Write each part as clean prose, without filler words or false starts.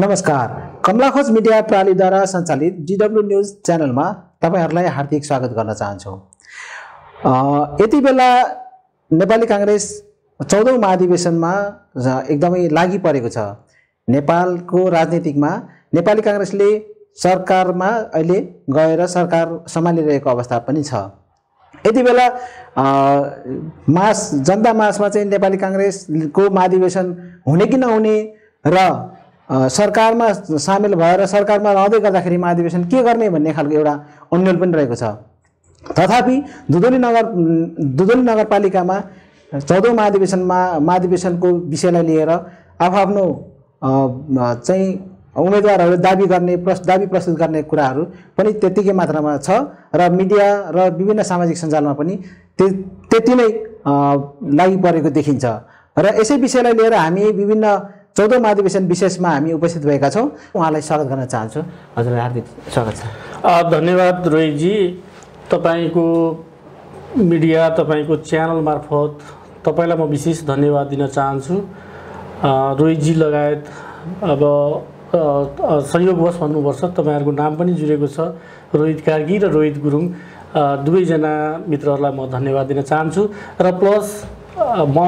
नमस्कार, कमलाखोज मिडिया प्रणालीद्वारा सञ्चालित DW news च्यानलमा तपाईहरुलाई हार्दिक स्वागत गर्न चाहन्छु। यति बेला नेपाली कांग्रेस 14औं महाधिवेशनमा एकदमै लागि परेको छ। नेपालको राजनीतिमा नेपाली कांग्रेसले सरकारमा अहिले गएर सरकार सम्हालिरहेको अवस्था पनि छ। यति बेला जनता मासमा चाहिँ नेपाली कांग्रेसको महाधिवेशन हुने कि नहुने र सरकारमा सामेल भएर सरकारमा रहँदै गर्दाखेरि महाधिवेशन के गर्ने भन्ने खालको एउटा अन्यल पनि रहेको छ। तथापि दुधोली नगरपालिकामा 14औं महाधिवेशनको विषयलाई लिएर आफ्नो चाहिँ उम्मेदवारहरू दाबी प्रस्तुत गर्ने कुराहरू पनि त्यतिकै मात्रामा छ र मिडिया र विभिन्न सामाजिक सञ्जालमा पनि त्यति नै लागि परेको देखिन्छ। र यसै विषयलाई लिएर हामी विभिन्न 14औं महाधिवेशन विशेषमा हामी उपस्थित भएका छौं। उहाँलाई स्वागत गर्न चाहन्छु। हजुरलाई हार्दिक स्वागत छ। धन्यवाद रोहितजी। तपाईको मिडिया तपाईको च्यानल मार्फत तपाईलाई म विशेष धन्यवाद दिन चाहन्छु। रोहितजी लगायत अब संयोगवश भन्नुपर्छ तपाईहरुको नाम पनि जुरेको छ। रोहित कार्की र रोहित गुरुङ दुवैजना मित्रहरूलाई म धन्यवाद दिन चाहन्छु। र प्लस म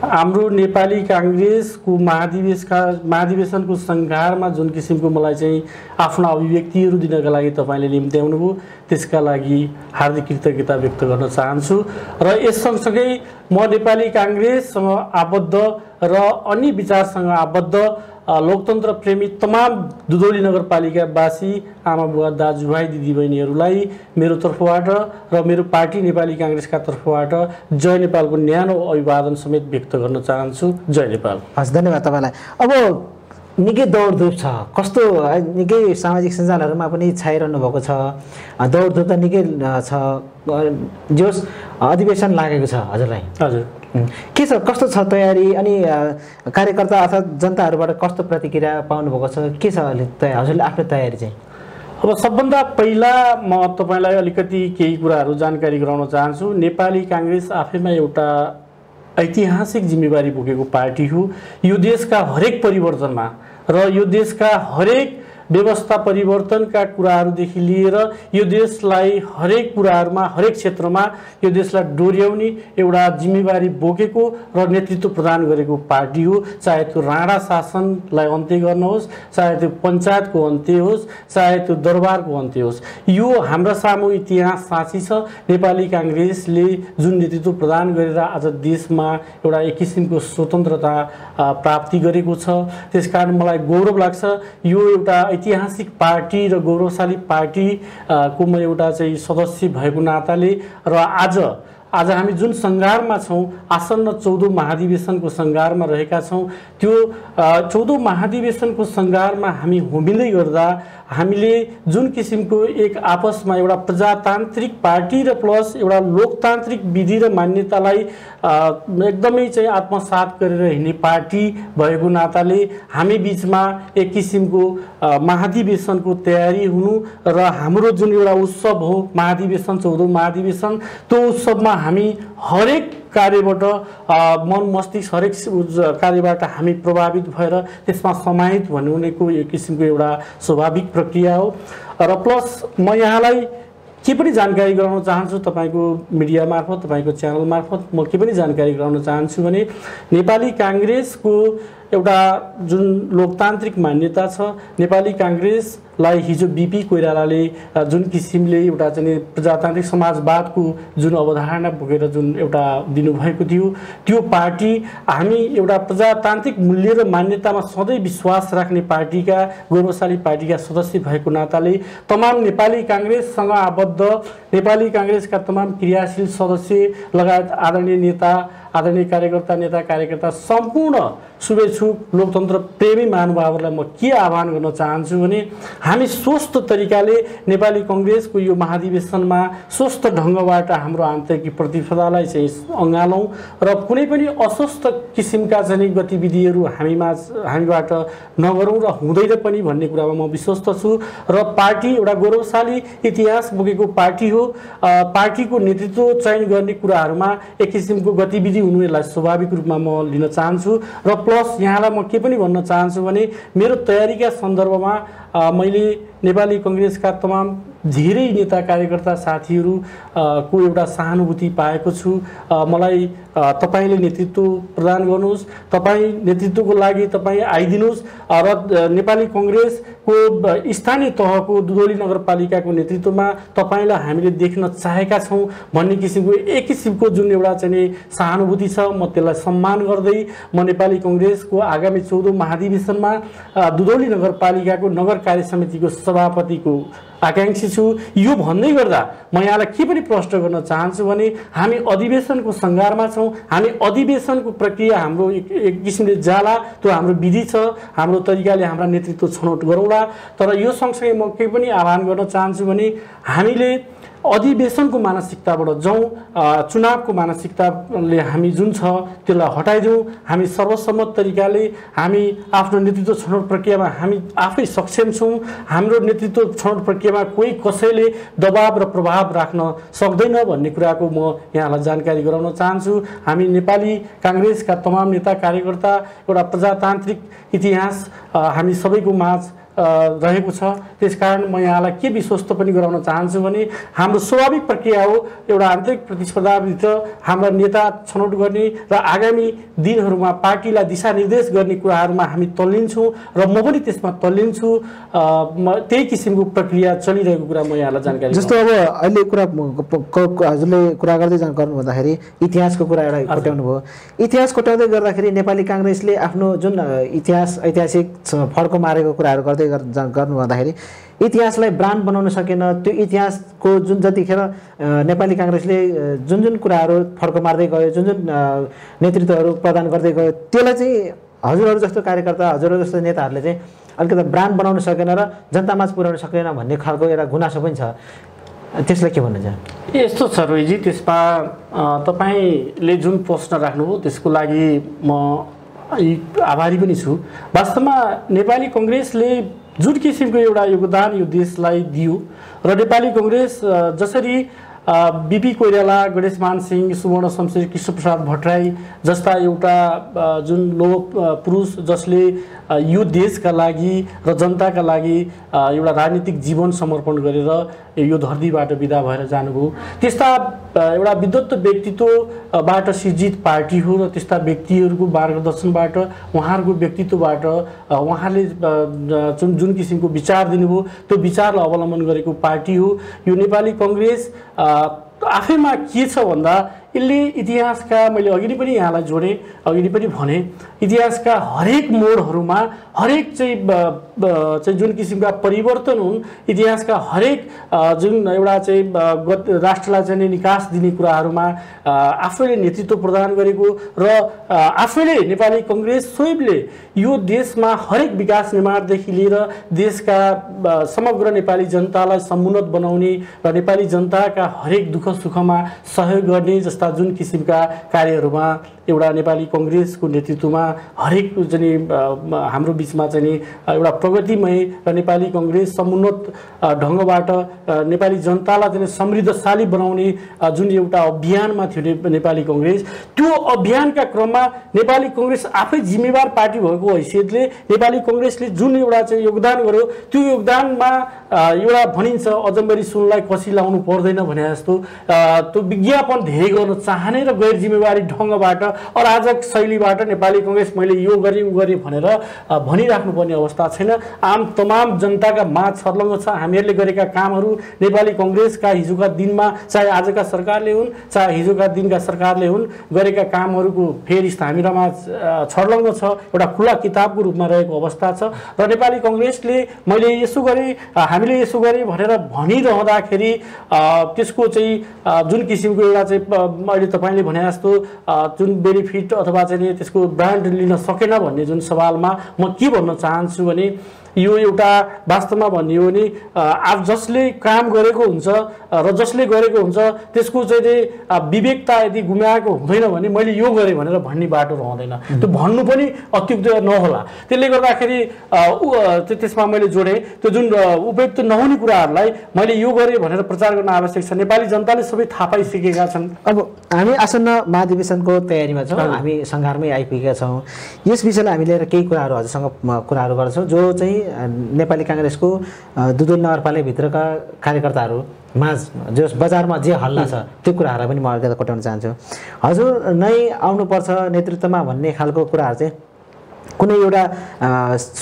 हाम्रो नेपाली कांग्रेसको महाधिवेशनको संघारमा जुन किसिमको मलाई चाहिँ आफ्ना अभिव्यक्तिहरू दिनका लागि तपाईले निम्त्याउनु भयो त्यसका लागि हार्दिक कृतज्ञता व्यक्त गर्न चाहन्छु। र यस सँगसँगै म नेपाली कांग्रेससँग आबद्ध र अन्य विचारसँग आबद्ध लोकतन्त्र प्रेमी तमाम दुधौली नगरपालिकावासी आमा बुवा दाजुभाइ दिदीबहिनीहरूलाई मेरो तर्फबाट र मेरो पार्टी नेपाली कांग्रेसका तर्फबाट जय नेपालको न्यानो अभिवादन समेत व्यक्त गर्न चाहन्छु। जय नेपाल। हस्, धन्यवाद तपाईलाई। अब निकै दौडधुप छ, कस्तो निकै सामाजिक सञ्जालहरुमा पनि छाइरहनु भएको छ। दौडधुप त निकै छ। जोस अधिवेशन लागेको छ हजुरलाई। हजुर के छ, कस्तो छ तयारी अनि कार्यकर्ता अथवा जनताहरुबाट कस्तो प्रतिक्रिया पाउनु भएको छ? के छ हजुरले आफ्नो तयारी चाहिँ? अब सबभन्दा पहिला म तपाईलाई अलिकति केही कुराहरू जानकारी गराउन चाहन्छु। नेपाली कांग्रेस आफैमा एउटा ऐतिहासिक जिम्मेवारी बोकेको पार्टी हो। यो देशका हरेक परिवर्तनमा र यो देशका हरेक व्यवस्था परिवर्तनका कुराहरूदेखि लिएर यो देशलाई हरेक कुराहरूमा हरेक क्षेत्रमा यो देशलाई डोर्याउने एउटा जिम्मेवारी बोकेको र नेतृत्व प्रदान गरेको पार्टी हो। चाहे त्यो राणा शासनलाई अन्त्य गर्न होस्, चाहे त्यो पञ्चायतको अन्त्य होस्, चाहे त्यो दरबारको अन्त्य होस्, यो हाम्रो सामु इतिहास साक्षी छ। नेपाली कांग्रेसले जुन नेतृत्व प्रदान गरेर आज देशमा एउटा एक किसिमको स्वतन्त्रता प्राप्ति गरेको छ, त्यसकारण मलाई गौरव लाग्छ। यो एउटा ऐतिहासिक पार्टी र गौरवशाली पार्टी को म एउटा चाहिँ सदस्य भएको नाताले र आज हामी जुन संघारमा छौं, आसन्न 14औं महाधिवेशनको संघारमा रहेका छौं, त्यो 14औं महाधिवेशनको संघारमा हामी होमिँदै गर्दा हामीले जुन किसिमको एक आपसमा एउटा प्रजातान्त्रिक पार्टी र प्लस एउटा लोकतान्त्रिक विधि र मान्यतालाई एकदमै चाहिँ आत्मसात गरेर हिँड्ने पार्टी भएको नाताले हामी बीचमा एक किसिमको महाधिवेशनको तयारी हुनु र हाम्रो जुन एउटा उत्सव हो महाधिवेशन 14औं महाधिवेशन, त्यो उत्सवमा हामी हरेक कार्यबाट मन मस्तिष्क हरेक कार्यबाट हामी प्रभावित भएर त्यसमा समाहित हुनुको एक किसिमको एउटा स्वाभाविक प्रक्रिया हो। र प्लस म यहाँलाई के पनि जानकारी गराउन चाहन्छु। तपाईको मिडिया मार्फत, तपाईको च्यानल मार्फत म के पनि जानकारी गराउन चाहन्छु भने नेपाली कांग्रेसको एउटा जुन लोकतान्त्रिक मान्यता छ, नेपाली कांग्रेसलाई हिजो बीपी कोइरालाले जुन किसिमले एउटा चाहिँ प्रजातान्त्रिक समाजवादको जुन अवधारणा बोकेर जुन एउटा दिनुभएको थियो, त्यो पार्टी हामी एउटा प्रजातान्त्रिक मूल्य र मान्यतामा सधैँ विश्वास राख्ने पार्टीका गौरवशाली पार्टीका सदस्य भएको नाताले तमाम नेपाली कांग्रेससँग आबद्ध नेपाली कांग्रेसका तमाम क्रियाशील सदस्य लगायत आदरणीय नेता, आदरणीय कार्यकर्ता सम्पूर्ण शुभेच्छुक लोकतन्त्र प्रेमी महानुभावहरूलाई म के आह्वान गर्न चाहन्छु भने हामी स्वस्थ तरिकाले नेपाली कांग्रेसको यो महाधिवेशनमा स्वस्थ ढङ्गबाट हाम्रो आन्तरिक प्रतिस्पर्धालाई चाहिँ अँगालौँ र कुनै पनि अस्वस्थ किसिमका चाहिँ गतिविधिहरू हामीबाट नगरौँ र हुँदैन पनि भन्ने कुरामा म विश्वस्त छु र पार्टी एउटा गौरवशाली इतिहास बोकेको पार्टी हो। पार्टीको नेतृत्व चयन गर्ने कुराहरूमा एक किसिमको गतिविधि हुनु यसलाई स्वाभाविक रूपमा म लिन चाहन्छु र प्लस यहाँलाई म के पनि भन्न चाहन्छु भने मेरो तयारीका सन्दर्भमा मैले नेपाली कांग्रेसका तमाम धेरै नेता कार्यकर्ता साथीहरू को एउटा सहानुभूति पाएको छु। मलाई तपाईले नेतृत्व प्रदान गर्नुहोस्, तपाईँ नेतृत्वको लागि तपाईँ आइदिनुहोस् र नेपाली कांग्रेसको स्थानीय तहको दुधौली नगरपालिकाको नेतृत्वमा तपाईलाई हामीले देख्न चाहेका छौँ भन्ने किसिमको एक किसिमको जुन एउटा चाहिँ सहानुभूति छ, म त्यसलाई सम्मान गर्दै म नेपाली कांग्रेसको आगामी 14औं महाधिवेशनमा दुधौली नगरपालिकाको नगर कार्य समितिको सभापतिको आकांक्षी छु। यो भन्दै गर्दा म यहाँलाई के पनि प्रश्न गर्न चाहन्छु भने हामी अधिवेशनको सङ्घारमा छौँ। हामी अधिवेशनको प्रक्रिया हाम्रो एक किसिमले जाला, त्यो हाम्रो विधि छ, हाम्रो तरिकाले हाम्रा नेतृत्व छनौट गरौँला। तर यो सँगसँगै म के पनि आह्वान गर्न चाहन्छु भने हामीले अधिवेशनको मानसिकताबाट जाउँ, चुनावको मानसिकताले हामी जुन छ त्यसलाई हटाइदिउँ। हामी सर्वसम्मत तरिकाले हामी आफ्नो नेतृत्व छनौट प्रक्रियामा हामी आफै सक्षम छौँ। हाम्रो नेतृत्व छनौट प्रक्रियामा कोही कसैले दबाव र प्रभाव राख्न सक्दैन भन्ने कुराको म यहाँलाई जानकारी गराउन चाहन्छु। हामी नेपाली कांग्रेसका तमाम नेता कार्यकर्ता एउटा प्रजातान्त्रिक इतिहास हामी सबैको माझ रहेको छ। त्यसकारण म यहाँलाई के विश्वस्त पनि गराउन चाहन्छु भने हाम्रो स्वाभाविक प्रक्रिया हो एउटा आन्तरिक प्रतिस्पर्धाभित्र हाम्रा नेता छनौट गर्ने र आगामी दिनहरूमा पार्टीलाई दिशानिर्देश गर्ने कुराहरूमा हामी तल्लिन्छौँ र म पनि त्यसमा तल्लिन्छु। त्यही किसिमको प्रक्रिया चलिरहेको कुरा म यहाँलाई जानकारी जस्तो अब अहिले कुरा हजुरले कुरा गर्दै गर्नु भन्दाखेरि इतिहासको कुरा एउटा कोट्याउनु भयो। इतिहास कोट्याउँदै गर्दाखेरि नेपाली कांग्रेसले आफ्नो जुन ऐतिहासिक फड्को मारेको कुराहरू गर्दै गर्नु भन्दाखेरि इतिहासलाई ब्रान्ड बनाउन सकेन। त्यो इतिहासको जुन जतिखेर नेपाली कांग्रेसले जुन जुन कुराहरू फड्को मार्दै गयो, जुन जुन नेतृत्वहरू प्रदान गर्दै गयो, त्यसलाई चाहिँ हजुरहरू जस्तो कार्यकर्ता, हजुरहरू जस्तो नेताहरूले चाहिँ अलिकति ब्रान्ड बनाउन सकेन र जनतामाझ पुर्याउन सकेन भन्ने खालको एउटा गुनासो पनि छ। त्यसलाई के भन्नु चाहन्छ? यस्तो छ रोहीजी, त्यसमा तपाईँले जुन प्रश्न राख्नुभयो त्यसको लागि म आभारी पनि छु। वास्तवमा नेपाली कांग्रेसले जुन किसिमको एउटा योगदान यो देशलाई दियो र नेपाली कांग्रेस जसरी बीपी कोइराला, गणेशमान सिंह, सुवर्ण शमशेर, कृष्णप्रसाद भट्टराई जस्ता एउटा जुन लोह पुरुष जसले यो देशका लागि र जनताका लागि एउटा राजनीतिक जीवन समर्पण गरेर यो धरतीबाट विदा भएर जानुभयो, त्यस्ता एउटा विद्वत व्यक्तित्वबाट सिर्जित पार्टी हो र त्यस्ता व्यक्तिहरूको मार्गदर्शनबाट उहाँहरूको व्यक्तित्वबाट उहाँले जुन किसिमको विचार दिनुभयो त्यो विचारलाई अवलम्बन गरेको पार्टी हो। यो नेपाली कांग्रेस आफैमा के छ भन्दा यसले इतिहासका, मैले अघि पनि यहाँलाई जोडेँ, अघि पनि भने, इतिहासका हरेक मोडहरूमा हरेक चाहिँ जुन किसिमका परिवर्तन हुन्, इतिहासका हरेक जुन एउटा चाहिँ राष्ट्रलाई चाहिँ निकास दिने कुराहरूमा आफैले नेतृत्व प्रदान गरेको र आफैले नेपाली कांग्रेस स्वयंले यो देशमा हरेक विकास निर्माणदेखि लिएर देशका समग्र नेपाली जनतालाई समुन्नत बनाउने र नेपाली जनताका हरेक दुःख सुखमा सहयोग गर्ने जस्ता जुन किसिमका कार्यहरूमा एउटा नेपाली कांग्रेसको नेतृत्वमा हरेक चाहिँ हाम्रो बिचमा चाहिँ एउटा प्रगतिमय र नेपाली कांग्रेस समुन्नत ढङ्गबाट नेपाली जनतालाई चाहिँ समृद्धशाली बनाउने जुन एउटा अभियानमा थियो नेपाली कांग्रेस, त्यो अभियानका क्रममा नेपाली कांग्रेस आफै जिम्मेवार पार्टी भएको हैसियतले नेपाली कांग्रेसले जुन एउटा चाहिँ योगदान गर्यो त्यो योगदानमा एउटा भनिन्छ अजम्बरी सुनलाई कसी लाउनु पर्दैन भने जस्तो त्यो विज्ञापन धेरै गर्न चाहने र गैर जिम्मेवारी ढङ्गबाट अराजक शैलीबाट नेपाली कांग्रेस मैले यो गरेँ उ गरेँ भनेर भनिराख्नुपर्ने अवस्था छैन। आम तमाम जनताका माझ छर्लङ्ग छ। हामीहरूले गरेका कामहरू नेपाली कांग्रेसका हिजोका दिनमा, चाहे आजका सरकारले हुन् चाहे हिजोका दिनका सरकारले हुन्, गरेका कामहरूको फेरिस्त हामीमा छर्लङ्ग छ, एउटा खुला किताबको रूपमा रहेको अवस्था छ। र नेपाली कांग्रेसले मैले यसो गरेँ, हामीले यसो गरेँ भनेर भनिरहँदाखेरि त्यसको चाहिँ जुन किसिमको एउटा चाहिँ अहिले तपाईँले भने जस्तो जुन बेनिफिट अथवा चाहिँ त्यसको ब्रान्ड लिन सकेन भन्ने जुन सवालमा म के भन्न चाहन्छु भने यो एउटा वास्तवमा भन्ने हो भने आज जसले काम गरेको हुन्छ र जसले गरेको हुन्छ त्यसको चाहिँ विवेकता यदि गुमाएको हुँदैन भने मैले यो गरेँ भनेर भन्ने बाटो रहँदैन। त्यो भन्नु पनि अत्युक्त नहोला। त्यसले गर्दाखेरि त्यसमा मैले जोडेँ त्यो जुन उपयुक्त नहुने कुराहरूलाई मैले यो गरेँ भनेर प्रचार गर्न आवश्यक छ। नेपाली जनताले सबै थाहा पाइसकेका छन्। अब हामी आसन्न महाधिवेशनको तयारीमा छौँ, हामी सङ्घारमै आइपुगेका छौँ। यस विषयलाई हामी लिएर केही कुराहरू हजुरसँग कुराहरू गर्छौँ जो चाहिँ नेपाली काङ्ग्रेसको दुधुल नगरपालिकाभित्रका कार्यकर्ताहरू माझ जो बजारमा जे हल्ला छ त्यो कुराहरूलाई पनि म अलिकति कोट्याउन चाहन्छु। हजुर नै आउनुपर्छ नेतृत्वमा भन्ने खालको कुराहरू चाहिँ कुनै एउटा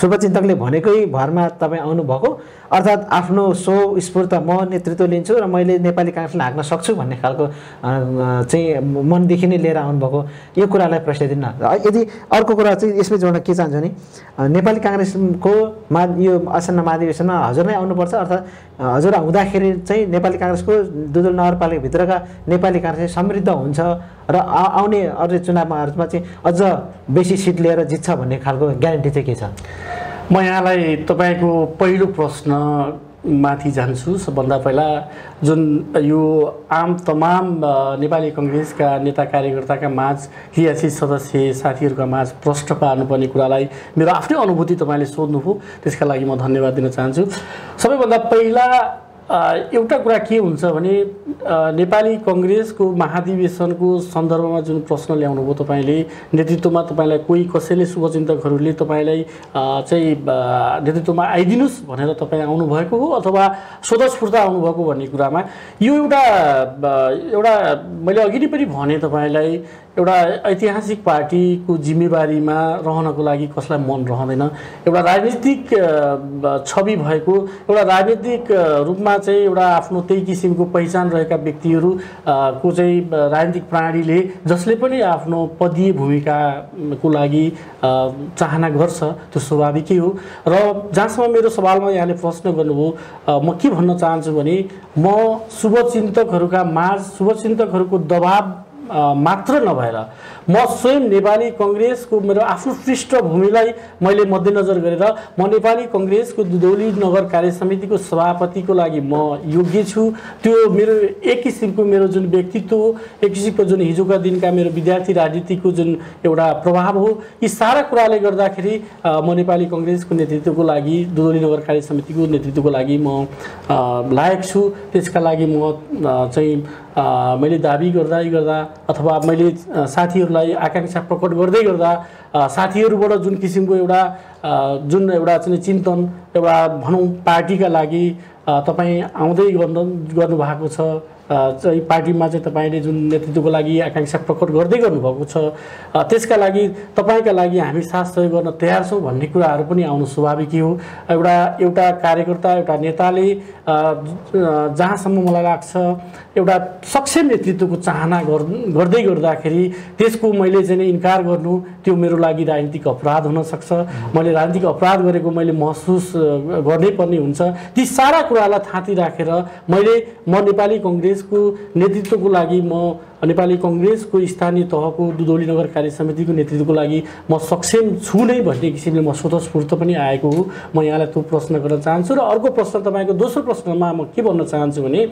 शुभचिन्तकले भनेकै भरमा तपाईँ आउनुभएको, अर्थात् आफ्नो स्वस्फूर्त म नेतृत्व लिन्छु र मैले नेपाली काङ्ग्रेसलाई हाँक्न सक्छु भन्ने खालको चाहिँ मनदेखि नै लिएर आउनुभएको, यो कुरालाई प्रश्न दिन्न। यदि अर्को कुरा चाहिँ यसमै जोड्न के चाहन्छु भने नेपाली काङ्ग्रेसको यो आसन्न महाधिवेशनमा हजुर नै आउनुपर्छ, अर्थात् हजुर हुँदाखेरि चाहिँ नेपाली काङ्ग्रेसको दुधुल नगरपालिकाभित्रका नेपाली काङ्ग्रेस समृद्ध हुन्छ र आउने अरू चुनावहरूमा चाहिँ अझ बेसी सिट लिएर जित्छ भन्ने खालको ग्यारेन्टी चाहिँ के छ? म यहाँलाई तपाईँको पहिलो प्रश्नमाथि जान्छु। सबभन्दा पहिला जुन यो तमाम नेपाली कङ्ग्रेसका नेता कार्यकर्ताका माझ क्रियाशील सदस्य साथीहरूका माझ प्रश्न पार्नुपर्ने कुरालाई मेरो आफ्नै अनुभूति तपाईँले सोध्नुभयो, त्यसका लागि म धन्यवाद दिन चाहन्छु। सबैभन्दा पहिला एउटा कुरा के हुन्छ भने नेपाली कङ्ग्रेसको महाधिवेशनको सन्दर्भमा जुन प्रश्न ल्याउनुभयो तपाईँले, नेतृत्वमा तपाईँलाई कोही कसैले शुभचिन्तकहरूले तपाईँलाई चाहिँ नेतृत्वमा आइदिनुहोस् भनेर तपाईँ आउनुभएको हो अथवा स्वतस्फूर्त आउनुभएको भन्ने कुरामा यो एउटा मैले अघि नै पनि भने तपाईँलाई एउटा ऐतिहासिक पार्टीको जिम्मेवारीमा रहनको लागि कसलाई मन रहँदैन। एउटा राजनीतिक छवि भएको एउटा राजनीतिक रूपमा चाहिँ एउटा आफ्नो त्यही किसिमको पहिचान रहेका व्यक्तिहरू को चाहिँ राजनीतिक प्रणालीले जसले पनि आफ्नो पदीय भूमिकाको लागि चाहना गर्छ त्यो स्वाभाविकै हो। र जहाँसम्म मेरो सवालमा यहाँले प्रश्न गर्नुभयो, म के भन्न चाहन्छु भने म शुभचिन्तकहरूका माझ शुभचिन्तकहरूको दबाब मात्र नभएर म स्वयं नेपाली कङ्ग्रेसको मेरो आफ्नो पृष्ठभूमिलाई मैले मध्यनजर गरेर म नेपाली कङ्ग्रेसको दुधौली नगर कार्य समितिको सभापतिको लागि म योग्य छु। त्यो मेरो एक किसिमको मेरो जुन व्यक्तित्व हो, एक किसिमको जुन हिजोका दिनका मेरो विद्यार्थी राजनीतिको जुन एउटा प्रभाव हो, यी सारा कुराले गर्दाखेरि म नेपाली कङ्ग्रेसको नेतृत्वको लागि दुधौली नगर कार्य समितिको नेतृत्वको लागि म लायक छु। त्यसका लागि म चाहिँ मैले दाबी गर्दा अथवा मैले साथीहरूलाई आकाङ्क्षा प्रकट गर्दै गर्दा साथीहरूबाट जुन किसिमको एउटा चाहिँ चिन्तन एउटा भनौँ पार्टीका लागि तपाईँ आउँदै गर्नुभएको छ, चाहिँ पार्टीमा चाहिँ तपाईँले जुन नेतृत्वको लागि आकाङ्क्षा प्रकट गर्दै गर्नुभएको छ, त्यसका लागि तपाईँका लागि हामी साथ सहयोग गर्न तयार छौँ भन्ने कुराहरू पनि आउनु स्वाभाविकै हो। एउटा कार्यकर्ता एउटा नेताले जहाँसम्म मलाई लाग्छ एउटा सक्षम नेतृत्वको चाहना गर्दै गर्दाखेरि त्यसको मैले चाहिँ इन्कार गर्नु त्यो मेरो लागि राजनीतिक अपराध हुन सक्छ। मैले राजनीतिक अपराध गरेको मैले महसुस गर्नै पर्ने हुन्छ। ती सारा कुरालाई थाँती राखेर म नेपाली कङ्ग्रेसको नेतृत्वको लागि म नेपाली कङ्ग्रेसको स्थानीय तहको दुधौली नगर कार्य समितिको नेतृत्वको लागि म सक्षम छु नै भन्ने किसिमले म स्वतस्फूर्त पनि आएको हो। म यहाँलाई त्यो प्रश्न गर्न चाहन्छु। र अर्को प्रश्न तपाईँको दोस्रो प्रश्नमा म के भन्न चाहन्छु भने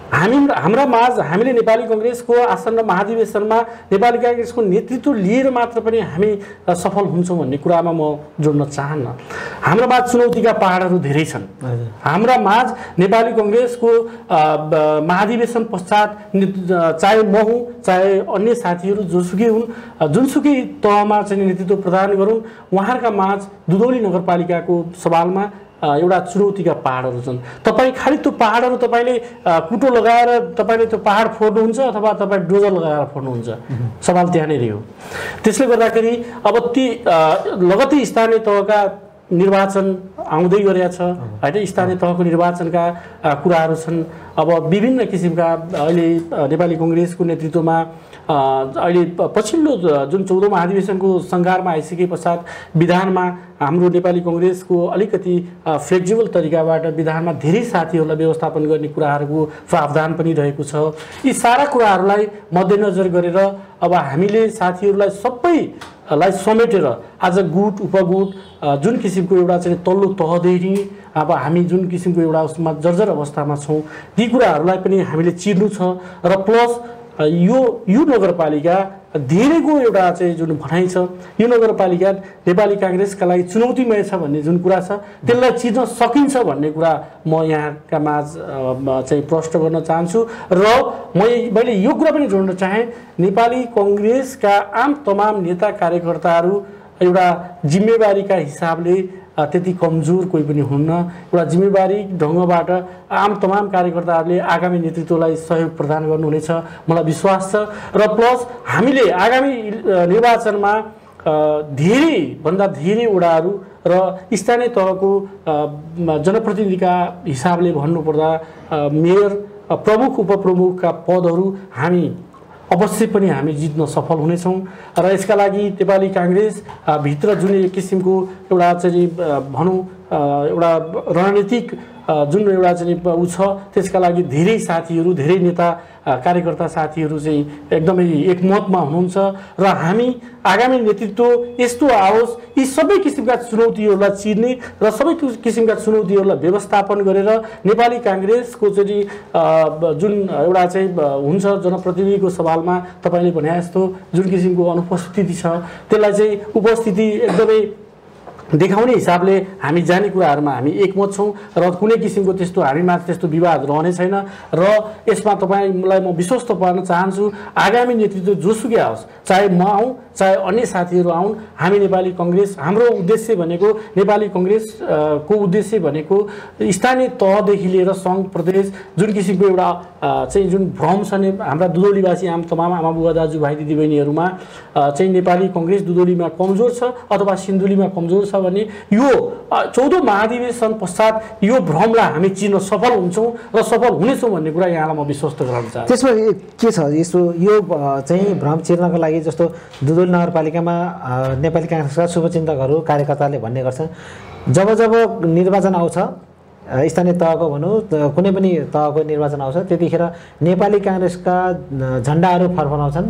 हाम्रा माझ हामीले नेपाली कङ्ग्रेसको आसन्न महाधिवेशनमा नेपाली काङ्ग्रेसको नेतृत्व लिएर मात्र पनि हामी सफल हुन्छौँ भन्ने कुरामा म जोड्न चाहन्न। हाम्रा माझ चुनौतीका पहाडहरू धेरै छन्। हाम्रा माझ नेपाली कङ्ग्रेसको महाधिवेशन पश्चात चाहे म हुँ चाहे अन्य साथीहरू जोसुकै हुन्, जुनसुकै तहमा चाहिँ नेतृत्व प्रदान गरून्, उहाँहरूका माझ दुधौली नगरपालिकाको सवालमा एउटा चुनौतीका पहाडहरू छन्। तपाईँ खालि त्यो पहाडहरू तपाईँले कुटो लगाएर तपाईँले त्यो पहाड फोड्नुहुन्छ अथवा तपाईँ डोजर लगाएर फोड्नुहुन्छ, सवाल त्यहाँनिर हो। त्यसले गर्दाखेरि अब ती लगत्तै स्थानीय तहका निर्वाचन आउँदै गरेको छ होइन, स्थानीय तहको निर्वाचनका कुराहरू छन्। अब विभिन्न किसिमका अहिले नेपाली कङ्ग्रेसको नेतृत्वमा अहिले पछिल्लो जुन 14औं महाधिवेशनको सङ्घारमा आइसके पश्चात विधानमा हाम्रो नेपाली कङ्ग्रेसको अलिकति फ्लेक्जिबल तरिकाबाट विधानमा धेरै साथीहरूलाई व्यवस्थापन गर्ने कुराहरूको प्रावधान पनि रहेको छ। यी सारा कुराहरूलाई मध्यनजर गरेर अब हामीले साथीहरूलाई सबैलाई समेटेर आज गुट उपगुट जुन किसिमको एउटा चाहिँ तल्लो तहदेखि अब हामी जुन किसिमको एउटा उसमा जर्जर अवस्थामा छौँ ती कुराहरूलाई पनि हामीले चिर्नु छ र प्लस यो नगरपालिका धेरैको एउटा चाहिँ जुन भनाइ छ यो नगरपालिका नेपाली काङ्ग्रेसका लागि चुनौतीमय छ भन्ने जुन कुरा छ त्यसलाई चिर्न सकिन्छ भन्ने कुरा म यहाँका माझ चाहिँ प्रश्न गर्न चाहन्छु र मैले यो कुरा पनि जोड्न चाहे नेपाली कङ्ग्रेसका आम तमाम नेता कार्यकर्ताहरू एउटा जिम्मेवारीका हिसाबले त्यति कमजोर कोही पनि हुन्न। एउटा जिम्मेवारी ढङ्गबाट आम तमाम कार्यकर्ताहरूले आगामी नेतृत्वलाई सहयोग प्रदान गर्नुहुनेछ मलाई विश्वास छ र प्लस हामीले आगामी निर्वाचनमा धेरैभन्दा धेरै वडाहरू र स्थानीय तहको जनप्रतिनिधिका हिसाबले भन्नुपर्दा मेयर प्रमुख उपप्रमुखका पदहरू हामी अवश्य पनि हामी जित्न सफल हुनेछौँ र यसका लागि नेपाली काङ्ग्रेस भित्र जुन एक किसिमको एउटा चाहिँ भनौँ एउटा रणनीतिक जुन एउटा चाहिँ ऊ छ त्यसका लागि धेरै साथीहरू धेरै नेता कार्यकर्ता साथीहरू चाहिँ एकदमै एकमतमा हुनुहुन्छ र हामी आगामी नेतृत्व यस्तो आओस् यी सबै किसिमका चुनौतीहरूलाई चिर्ने र सबै किसिमका चुनौतीहरूलाई व्यवस्थापन गरेर नेपाली काङ्ग्रेसको चाहिँ जुन एउटा चाहिँ हुन्छ जनप्रतिनिधिको सवालमा तपाईँले भने जस्तो जुन किसिमको अनुपस्थिति छ त्यसलाई चाहिँ उपस्थिति एकदमै देखाउने हिसाबले हामी जाने कुराहरूमा हामी एकमत छौँ र कुनै किसिमको त्यस्तो हामीमा त्यस्तो विवाद रहने छैन र यसमा तपाईँलाई म विश्वस्त पार्न चाहन्छु आगामी नेतृत्व जोसुकै आओस् चाहे म आउँ चाहे अन्य साथीहरू आउन् हामी नेपाली कङ्ग्रेस हाम्रो उद्देश्य भनेको नेपाली कङ्ग्रेसको उद्देश्य भनेको स्थानीय तहदेखि लिएर सङ्घ प्रदेश जुन किसिमको एउटा चाहिँ जुन भ्रम छ नि हाम्रा दुधौलीवासी आम तमाम आमा बुवा दाजुभाइ दिदीबहिनीहरूमा चाहिँ नेपाली कङ्ग्रेस दुधौलीमा कमजोर छ अथवा सिन्धुलीमा कमजोर छ भने यो 14औं महाधिवेशन पश्चात यो भ्रमलाई हामी चिर्न सफल हुन्छौँ र सफल हुनेछौँ भन्ने कुरा यहाँलाई म विश्वस्त गराउन चाहन्छु। त्यसमा के छ यसो यो चाहिँ भ्रम चिर्नको लागि जस्तो दुधौली नगरपालिकामा नेपाली काङ्ग्रेसका शुभचिन्तकहरू कार्यकर्ताले भन्ने गर्छन् जब निर्वाचन आउँछ स्थानीय तहको भनौँ कुनै पनि तहको निर्वाचन आउँछ त्यतिखेर नेपाली काङ्ग्रेसका झन्डाहरू फरफराउँछन्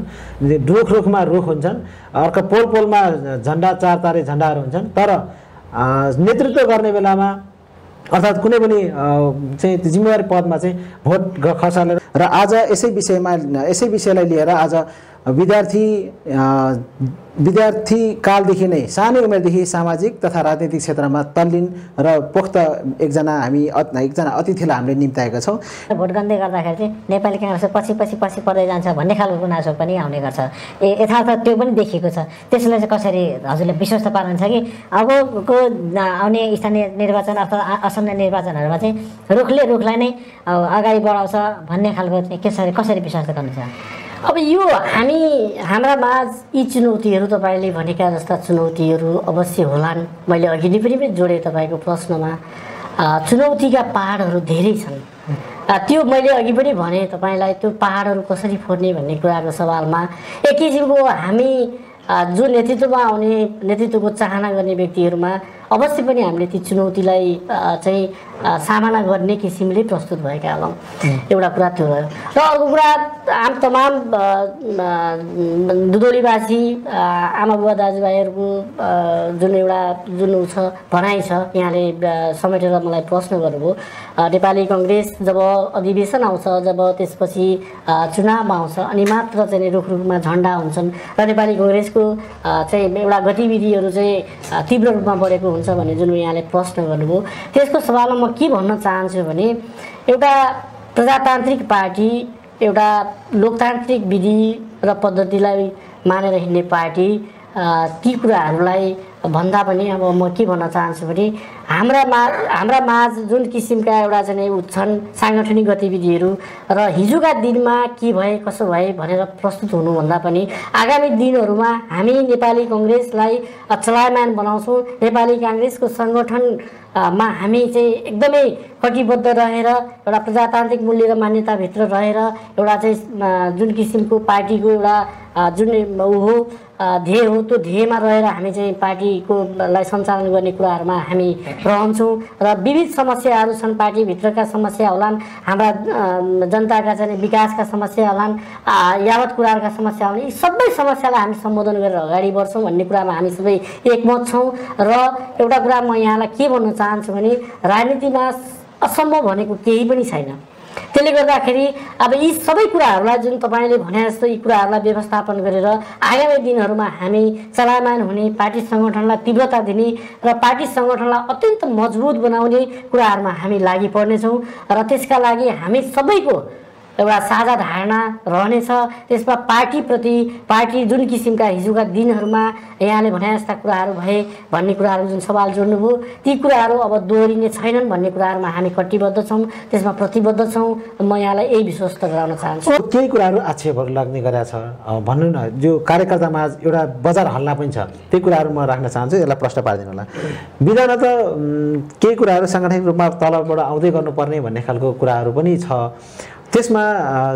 रुखमा रुख हुन्छन् अर्को पोलमा झन्डा चारतारे झन्डाहरू हुन्छन् तर नेतृत्व गर्ने बेलामा अर्थात् कुनै पनि चाहिँ जिम्मेवारी पदमा चाहिँ भोट खसालेर र आज यसै विषयलाई लिएर आज विद्यार्थी कालदेखि नै सानै उमेरदेखि सामाजिक तथा राजनीतिक क्षेत्रमा तल्लीन र पोख्त एकजना अतिथिलाई हामीले निम्ताएका छौँ। भोट गन्दै गर्दाखेरि चाहिँ नेपाली काङ्ग्रेस पछि पर्दै जान्छ भन्ने खालको गुनासो पनि आउने गर्छ। यथार्थ त्यो पनि देखिएको छ। त्यसलाई चाहिँ कसरी हजुरले विश्वस्त पार्नुहुन्छ कि अबको आउने स्थानीय निर्वाचन अथवा असन्न निर्वाचनहरूमा चाहिँ रुखलाई नै अगाडि बढाउँछ भन्ने खालको चाहिँ कसरी विश्वास गर्नुहुन्छ? अब यो हाम्रा माझ यी चुनौतीहरू तपाईँले भनेका जस्ता चुनौतीहरू अवश्य होलान्। मैले अघि नै पनि जोडेँ तपाईँको प्रश्नमा चुनौतीका पहाडहरू धेरै छन्। त्यो मैले अघि पनि भने तपाईँलाई त्यो पहाडहरू कसरी फोड्ने भन्ने कुराको सवालमा एक किसिमको हामी जो नेतृत्वमा आउने नेतृत्वको चाहना गर्ने व्यक्तिहरूमा अवश्य पनि हामीले ती चुनौतीलाई चाहिँ सामना गर्ने किसिमले प्रस्तुत भएका हौँ। एउटा कुरा त्यो रह्यो र अर्को कुरा आम तमाम दुधौलीवासी आमा बुवा दाजुभाइहरूको जुन छ भनाइ छ यहाँले समेटेर मलाई प्रश्न गर्नुभयो। नेपाली कङ्ग्रेस जब अधिवेशन आउँछ जब त्यसपछि चुनाव आउँछ अनि मात्र चाहिँ रुखमा झन्डा हुन्छन् र नेपाली कङ्ग्रेसको चाहिँ एउटा गतिविधिहरू चाहिँ तीव्र रूपमा बढेको हुन्छ भन्ने जुन यहाँले प्रश्न गर्नुभयो त्यसको सवालमा म के भन्न चाहन्छु भने एउटा प्रजातान्त्रिक पार्टी एउटा लोकतान्त्रिक विधि र पद्धतिलाई मानेर हिँड्ने पार्टी ती कुराहरूलाई भन्दा पनि अब म के भन्न चाहन्छु भने हाम्रा माझ जुन किसिमका एउटा चाहिँ छन् साङ्गठनिक गतिविधिहरू र हिजोका दिनमा के भए कसो भए भनेर प्रस्तुत हुनुभन्दा पनि आगामी दिनहरूमा हामी नेपाली कङ्ग्रेसलाई चलायमान बनाउँछौँ। नेपाली काङ्ग्रेसको सङ्गठनमा हामी चाहिँ एकदमै कटिबद्ध रहेर एउटा प्रजातान्त्रिक मूल्य र मान्यताभित्र रहेर एउटा चाहिँ जुन किसिमको पार्टीको एउटा जुन हो ध्येय हो त्यो ध्येयमा रहेर हामी चाहिँ पार्टीकोलाई सञ्चालन गर्ने कुराहरूमा हामी रहन्छौँ र विविध समस्याहरू छन्, पार्टीभित्रका समस्या होलान्, हाम्रा जनताका चाहिँ विकासका समस्या होलान्, यावत कुराहरूका समस्या होलान्, यी सबै समस्यालाई हामी सम्बोधन गरेर अगाडि बढ्छौँ भन्ने कुरामा हामी सबै एकमत छौँ। र एउटा कुरा म यहाँलाई के भन्न चाहन्छु भने राजनीतिमा असम्भव भनेको केही पनि छैन। त्यसले गर्दाखेरि अब यी सबै कुराहरूलाई जुन तपाईँले भने जस्तो यी कुराहरूलाई व्यवस्थापन गरेर आगामी दिनहरूमा हामी चलायमान हुने, पार्टी सङ्गठनलाई तीव्रता दिने र पार्टी सङ्गठनलाई अत्यन्त मजबुत बनाउने कुराहरूमा हामी लागि पर्नेछौँ र त्यसका लागि हामी सबैको एउटा साझा धारणा रहनेछ। त्यसमा पार्टीप्रति पार्टी जुन किसिमका हिजोका दिनहरूमा यहाँले भने जस्ता कुराहरू भए भन्ने कुराहरू जुन सवाल जोड्नुभयो ती कुराहरू अब दोहोरिने छैनन् भन्ने कुराहरूमा हामी कटिबद्ध छौँ, त्यसमा प्रतिबद्ध छौँ। म यहाँलाई यही विश्वस्त गराउन चाहन्छु। केही कुराहरू आक्षेपहरू लाग्ने गरेका छ भन्नु न, जो कार्यकर्तामा एउटा बजार हल्ला पनि छ, त्यही कुराहरू म राख्न चाहन्छु। यसलाई प्रश्न पारिदिनु होला। विधान त केही कुराहरू साङ्गठनिक रूपमा तलबाट आउँदै गर्नुपर्ने भन्ने खालको कुराहरू पनि छ। त्यसमा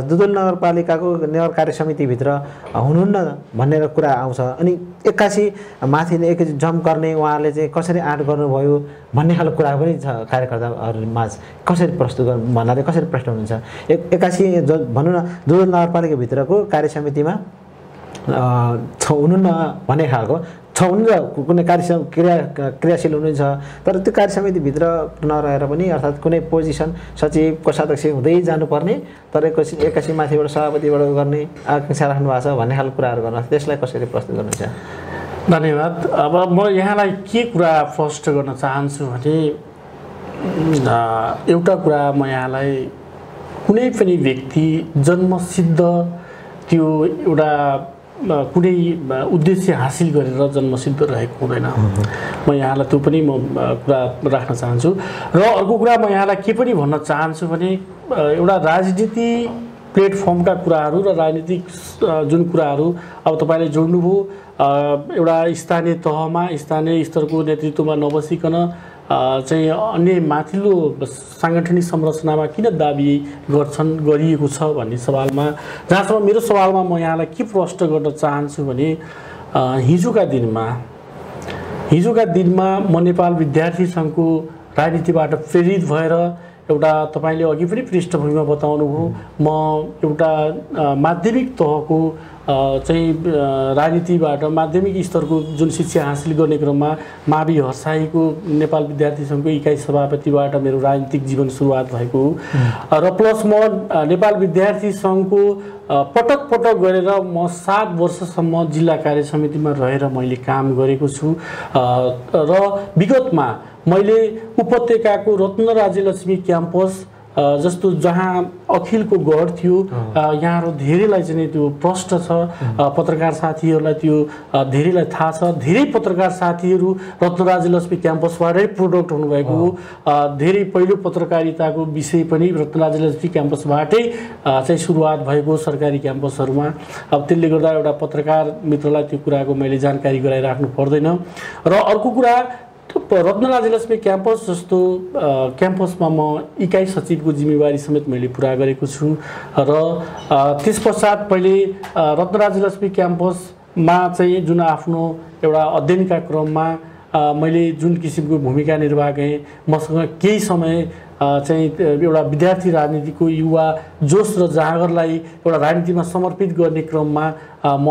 दुधुल नगरपालिकाको नगर कार्य समितिभित्र हुनुहुन्न भनेर कुरा आउँछ, अनि एक्कासी माथि नै एकैचोटि जम्प गर्ने उहाँहरूले चाहिँ कसरी आँट गर्नुभयो भन्ने खालको कुरा पनि छ। कार्यकर्ताहरूमाझ कसरी प्रस्तुत भन्नाले कसरी प्रश्न हुनुहुन्छ एक्कासी भनौँ न दुधुल नगरपालिकाभित्रको कार्य समितिमा हुनुहुन्न भन्ने खालको हुनुहुन्छ, कुनै क्रियाशील हुनुहुन्छ, तर त्यो कार्य समितिभित्र नरहेर पनि अर्थात् कुनै पोजिसन सचिव कोषाध्यक्ष हुँदै जानुपर्ने तर एक्कासी माथिबाट सभापतिबाट गर्ने आकाङ्क्षा राख्नु भएको छ भन्ने खालको कुराहरू गर्नु, त्यसलाई कसरी प्रस्तुत गर्नुहुन्छ? धन्यवाद। अब म यहाँलाई के कुरा फर्स्ट गर्न चाहन्छु भने एउटा कुरा म यहाँलाई कुनै पनि व्यक्ति जन्मसिद्ध त्यो एउटा कुनै उद्देश्य हासिल गरेर जन्मसिद्ध रहेको हुँदैन। म यहाँलाई त्यो पनि म कुरा राख्न चाहन्छु। र अर्को कुरा म यहाँलाई के पनि भन्न चाहन्छु भने एउटा राजनीति प्लेटफर्मका कुराहरू र राजनीतिक जुन कुराहरू अब तपाईँले जोड्नुभयो एउटा स्थानीय तहमा स्थानीय स्तरको नेतृत्वमा नबसिकन चाहिँ अन्य माथिल्लो साङ्गठनिक संरचनामा किन दाबी गरिएको छ भन्ने सवालमा जहाँसम्म मेरो सवालमा म यहाँलाई के प्रश्न गर्न चाहन्छु भने हिजोका दिनमा म नेपाल विद्यार्थी सङ्घको राजनीतिबाट प्रेरित भएर एउटा तपाईँले अघि पनि पृष्ठभूमिमा बताउनुभयो म एउटा माध्यमिक तहको चाहिँ राजनीतिबाट माध्यमिक स्तरको जुन शिक्षा हासिल गर्ने क्रममा मावि हर्साईको नेपाल विद्यार्थी सङ्घको इकाइ सभापतिबाट मेरो राजनीतिक जीवन सुरुवात भएको हो र प्लस म नेपाल विद्यार्थी सङ्घको पटक गरेर म 7 वर्षसम्म जिल्ला कार्य समितिमा रहेर मैले काम गरेको छु र विगतमा मैले उपत्यकाको रत्न राज्यलक्ष्मी क्याम्पस जस्तो जहाँ अखिलको गढ थियो यहाँहरू धेरैलाई चाहिँ त्यो प्रश्न छ, पत्रकार साथीहरूलाई त्यो धेरैलाई थाहा छ। धेरै पत्रकार साथीहरू रत्न राज्यलक्ष्मी क्याम्पसबाटै प्रोडक्ट हुनुभएको हो। धेरै पहिलो पत्रकारिताको विषय पनि रत्न राज्यलक्ष्मी क्याम्पसबाटै चाहिँ सुरुवात भएको सरकारी क्याम्पसहरूमा। अब त्यसले गर्दा एउटा पत्रकार मित्रलाई त्यो कुराको मैले जानकारी गराइराख्नु पर्दैन। र अर्को कुरा रत्न राज्यलक्ष्मी क्याम्पस जस्तो क्याम्पसमा म इकाइ सचिवको जिम्मेवारी समेत मैले पुरा गरेको छु र त्यस पश्चात पहिले रत्न राज्यलक्ष्मी क्याम्पसमा चाहिँ जुन आफ्नो एउटा अध्ययनका क्रममा मैले जुन किसिमको भूमिका निर्वाह गरेँ मसँग केही समय चाहिँ एउटा विद्यार्थी राजनीतिको युवा जोस र जागरलाई एउटा राजनीतिमा समर्पित गर्ने क्रममा म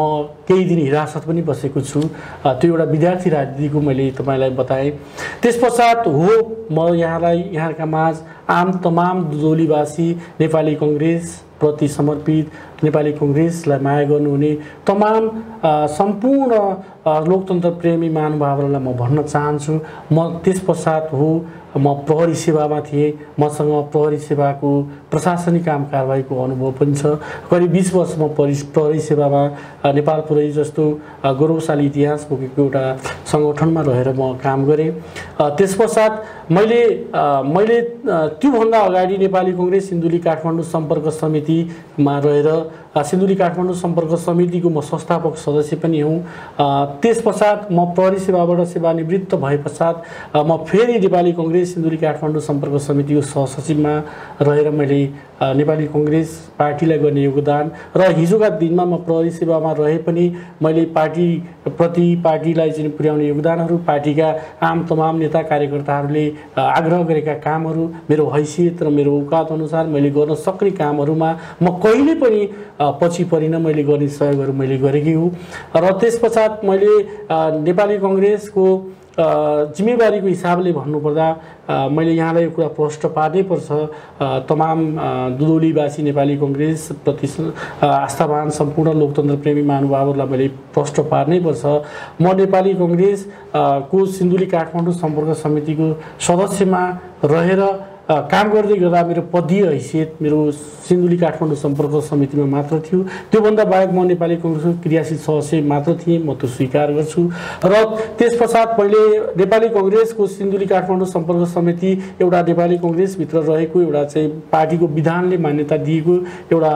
केही दिन हिरासत पनि बसेको छु। त्यो एउटा विद्यार्थी राजनीतिको मैले तपाईँलाई बताएँ। त्यस पश्चात हो म यहाँका माझ तमाम दुधौलीवासी नेपाली कङ्ग्रेस प्रति समर्पित नेपाली कांग्रेसलाई माया गर्नुहुने तमाम सम्पूर्ण लोकतन्त्र प्रेमी महानुभावहरूलाई म भन्न चाहन्छु। म त्यसपश्चात हो म प्रहरी सेवामा थिएँ, मसँग प्रहरी सेवाको प्रशासनिक काम कारबाहीको अनुभव पनि छ। करिब 20 वर्ष म प्रहरी सेवामा नेपाल प्रहरी जस्तो गौरवशाली इतिहास बोकेको एउटा सङ्गठनमा रहेर म काम गरेँ। त्यसपश्चात मैले त्योभन्दा अगाडि नेपाली कांग्रेस सिन्धुली काठमाडौँ सम्पर्क समितिमा रहेर सिन्धुली काठमाडौँ सम्पर्क समितिको म संस्थापक सदस्य पनि हुँ। त्यसपश्चात म प्रहरी सेवाबाट सेवानिवृत्त भए पश्चात म फेरि नेपाली कांग्रेस सिन्धुली काठमाडौँ सम्पर्क समितिको सहसचिवमा रहेर मैले नेपाली कांग्रेस पार्टीलाई गर्ने योगदान र हिजोका दिनमा म प्रहरी सेवामा रहे पनि मैले पार्टीलाई चाहिँ पुर्याउने योगदानहरू, पार्टीका आम तमाम नेता कार्यकर्ताहरूले आग्रह गरेका कामहरू, मेरो हैसियत र मेरो औकात अनुसार मैले गर्न सक्ने कामहरूमा म कहिले पनि पछि परिन मैले गर्ने सहयोगहरू मैले गरेकी हुँ। र त्यसपश्चात मैले नेपाली कांग्रेसको जिम्मेवारीको हिसाबले भन्नुपर्दा मैले यहाँलाई यो कुरा प्रष्ट पार्नै पर्छ। तमाम दुधौलीवासी नेपाली कांग्रेस प्रति आस्थावान सम्पूर्ण लोकतन्त्र प्रेमी महानुभावहरूलाई मैले प्रष्ट पार्नै पर्छ। म नेपाली कांग्रेस को सिन्धुली काठमाडौँ सम्पर्क समितिको सदस्यमा रहेर काम गर्दै गर्दा मेरो पदीय हैसियत मेरो सिन्धुली काठमाडौँ सम्पर्क समितिमा मात्र थियो। त्योभन्दा बाहेक म नेपाली कांग्रेसको क्रियाशील सदस्य मात्र थिएँ, म त्यो स्वीकार गर्छु। र त्यसपश्चात मैले नेपाली कांग्रेसको सिन्धुली काठमाडौँ सम्पर्क समिति एउटा नेपाली कांग्रेसभित्र रहेको एउटा चाहिँ पार्टीको विधानले मान्यता दिएको एउटा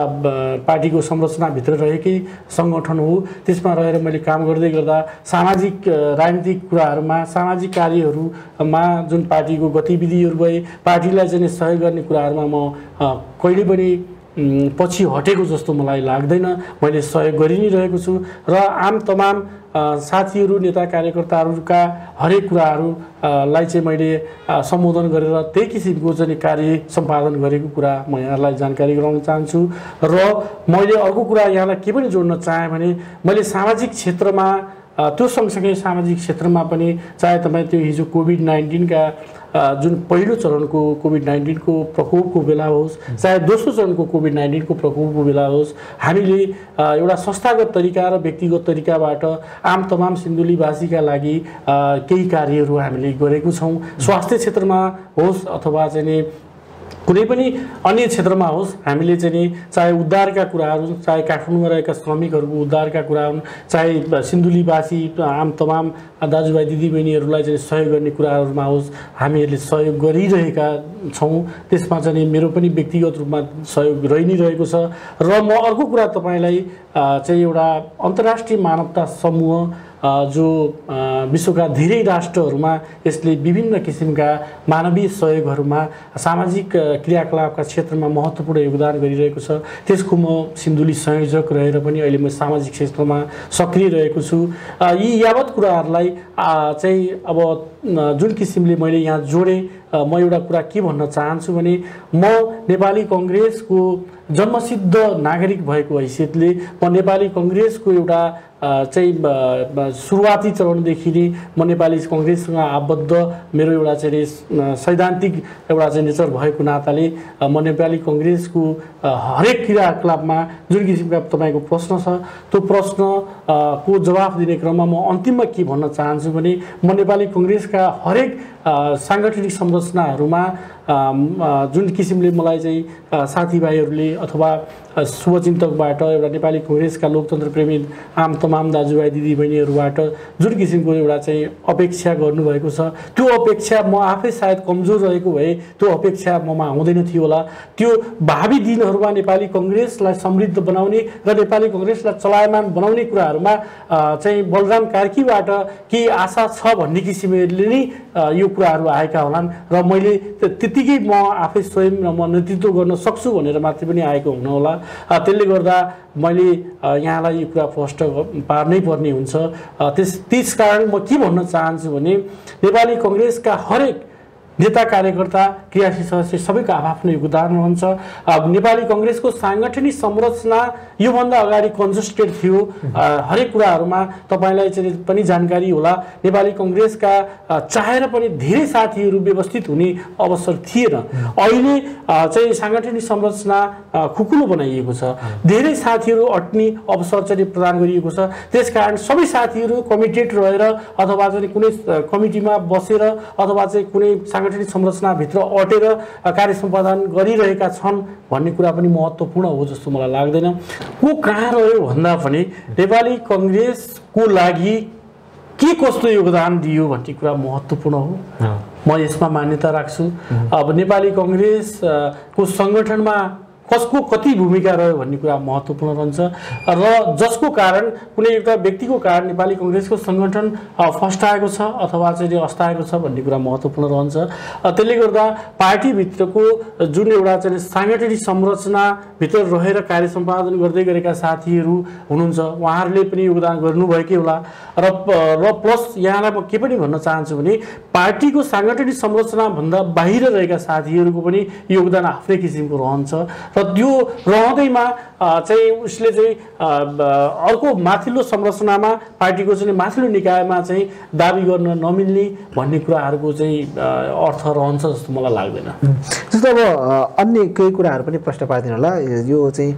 पार्टीको संरचनाभित्र रहेकै सङ्गठन हो। त्यसमा रहेर मैले काम गर्दै गर्दा सामाजिक राजनीतिक कुराहरूमा, सामाजिक कार्यहरूमा जुन पार्टीको गतिविधिहरू भए, पार्टीलाई चाहिँ सहयोग गर्ने कुराहरूमा म कहिले पनि पछि हटेको जस्तो मलाई लाग्दैन। मैले सहयोग गरि नै रहेको छु र आम तमाम साथीहरू, नेता कार्यकर्ताहरूका हरेक कुराहरूलाई चाहिँ मैले सम्बोधन गरेर त्यही किसिमको चाहिँ कार्य सम्पादन गरेको कुरा म यहाँलाई जानकारी गराउन चाहन्छु। र मैले अर्को कुरा यहाँलाई के पनि जोड्न चाहेँ भने मैले सामाजिक क्षेत्रमा त्यो सँगसँगै सामाजिक क्षेत्रमा पनि चाहे तपाईँ त्यो हिजो कोभिड-19 का जुन पहिलो चरणको कोभिड-19 को प्रकोपको बेला होस्, चाहे दोस्रो चरणको कोभिड-19 को प्रकोपको बेला होस्, हामीले एउटा संस्थागत तरिका र व्यक्तिगत तरिकाबाट आम तमाम सिन्धुलीवासीका लागि केही कार्यहरू हामीले गरेको छौँ। स्वास्थ्य क्षेत्रमा होस् अथवा चाहिँ कुनै पनि अन्य क्षेत्रमा होस्, हामीले चाहिँ चाहे उद्धारका कुराहरू, चाहे काठमाडौँमा रहेका श्रमिकहरूको उद्धारका कुरा हुन्, चाहे सिन्धुलीवासी आम तमाम दाजुभाइ दिदीबहिनीहरूलाई चाहिँ सहयोग गर्ने कुराहरूमा होस्, हामीहरूले सहयोग गरिरहेका छौँ। त्यसमा चाहिँ मेरो पनि व्यक्तिगत रूपमा सहयोग रहि नै रहेको छ। र म अर्को कुरा तपाईँलाई चाहिँ एउटा अन्तर्राष्ट्रिय मानवता समूह जो विश्वका धेरै राष्ट्रहरूमा यसले विभिन्न किसिमका मानवीय सहयोगहरूमा सामाजिक क्रियाकलापका क्षेत्रमा महत्त्वपूर्ण योगदान गरिरहेको छ, त्यसको म सिन्धुली संयोजक रहेर पनि अहिले म सामाजिक क्षेत्रमा सक्रिय रहेको छु। यी यावत कुराहरूलाई चाहिँ अब जुन किसिमले मैले यहाँ जोडेँ, म एउटा कुरा के भन्न चाहन्छु भने म नेपाली कांग्रेसको जन्मसिद्ध नागरिक भएको हैसियतले म नेपाली कांग्रेसको एउटा चाहिँ सुरुवाती चरणदेखि नै म नेपाली कांग्रेससँग आबद्ध मेरो एउटा चाहिँ सैद्धान्तिक एउटा चाहिँ नेचर भएको नाताले म नेपाली कांग्रेसको हरेक क्रियाकलापमा जुन किसिमका तपाईँको प्रश्न छ त्यो प्रश्नको जवाफ दिने क्रममा म अन्तिममा के भन्न चाहन्छु भने म नेपाली कांग्रेसका हरेक साङ्गठनिक संरचनाहरूमा जुन किसिमले मलाई चाहिँ साथीभाइहरूले अथवा शुभचिन्तकबाट एउटा नेपाली कांग्रेसका लोकतन्त्र प्रेमी आम तमाम दाजुभाइ दिदीबहिनीहरूबाट जुन किसिमको एउटा चाहिँ अपेक्षा गर्नुभएको छ, त्यो अपेक्षा म आफै सायद कमजोर रहेको भए त्यो अपेक्षा ममा हुँदैन थियो होला। त्यो भावी दिनहरूमा नेपाली कांग्रेसलाई समृद्ध बनाउने र नेपाली कांग्रेसलाई चलायमान बनाउने कुराहरूमा चाहिँ बलराम कार्कीबाट केही आशा छ भन्ने किसिमले नै यो कुराहरू आएका होलान् र मैले त्यतिकै म आफै स्वयं म नेतृत्व गर्न सक्छु भनेर मात्रै पनि आएको हुन होला। त्यसले गर्दा मैले यहाँलाई यो कुरा प्रष्ट पार्नै पर्ने हुन्छ। त्यसकारण म के भन्न चाहन्छु भने नेपाली कांग्रेसका हरेक नेता कार्यकर्ता क्रियाशील सदस्य सबैको आफ्नो योगदान रहन्छ। अब नेपाली कङ्ग्रेसको साङ्गठनिक संरचना योभन्दा अगाडि कन्जस्टेड थियो। हरेक कुराहरूमा तपाईँलाई चाहिँ पनि जानकारी होला, नेपाली कङ्ग्रेसका चाहेर पनि धेरै साथीहरू व्यवस्थित हुने अवसर थिएन। अहिले चाहिँ साङ्गठनिक संरचना खुकुलो बनाइएको छ, धेरै साथीहरू अट्ने अवसर चाहिँ प्रदान गरिएको छ। त्यसकारण सबै साथीहरू कमिटेड रहेर अथवा चाहिँ कुनै कमिटीमा बसेर अथवा चाहिँ कुनै साङ्गठनिक संरचनाभित्र अटेर कार्य सम्पादन गरिरहेका छन् भन्ने कुरा पनि महत्त्वपूर्ण हो जस्तो मलाई लाग्दैन। को कहाँ रह्यो भन्दा पनि नेपाली कङ्ग्रेसको लागि के कस्तो योगदान दियो भन्ने कुरा महत्त्वपूर्ण हो। म यसमा मान्यता राख्छु। अब नेपाली कङ्ग्रेसको सङ्गठनमा कसको कति भूमिका रह्यो भन्ने कुरा महत्त्वपूर्ण रहन्छ र जसको कारण कुनै एउटा व्यक्तिको कारण नेपाली कङ्ग्रेसको सङ्गठन फस्टाएको छ अथवा चाहिँ अस्ताएको छ भन्ने कुरा महत्त्वपूर्ण रहन्छ। त्यसले गर्दा पार्टीभित्रको जुन एउटा चाहिँ साङ्गठनिक संरचनाभित्र रहेर कार्य सम्पादन गर्दै गरेका साथीहरू हुनुहुन्छ, उहाँहरूले पनि योगदान गर्नुभएकै होला। र प्लस यहाँलाई म के पनि भन्न चाहन्छु भने पार्टीको साङ्गठनिक संरचनाभन्दा बाहिर रहेका साथीहरूको पनि योगदान आफ्नै किसिमको रहन्छ र त्यो रहँदैमा चाहिँ उसले चाहिँ अर्को माथिल्लो संरचनामा पार्टीको चाहिँ माथिल्लो निकायमा चाहिँ दाबी गर्न नमिल्ने भन्ने कुराहरूको चाहिँ अर्थ रहन्छ जस्तो मलाई लाग्दैन। जस्तो अब अन्य केही कुराहरू पनि प्रश्न पारिदिनु होला। यो चाहिँ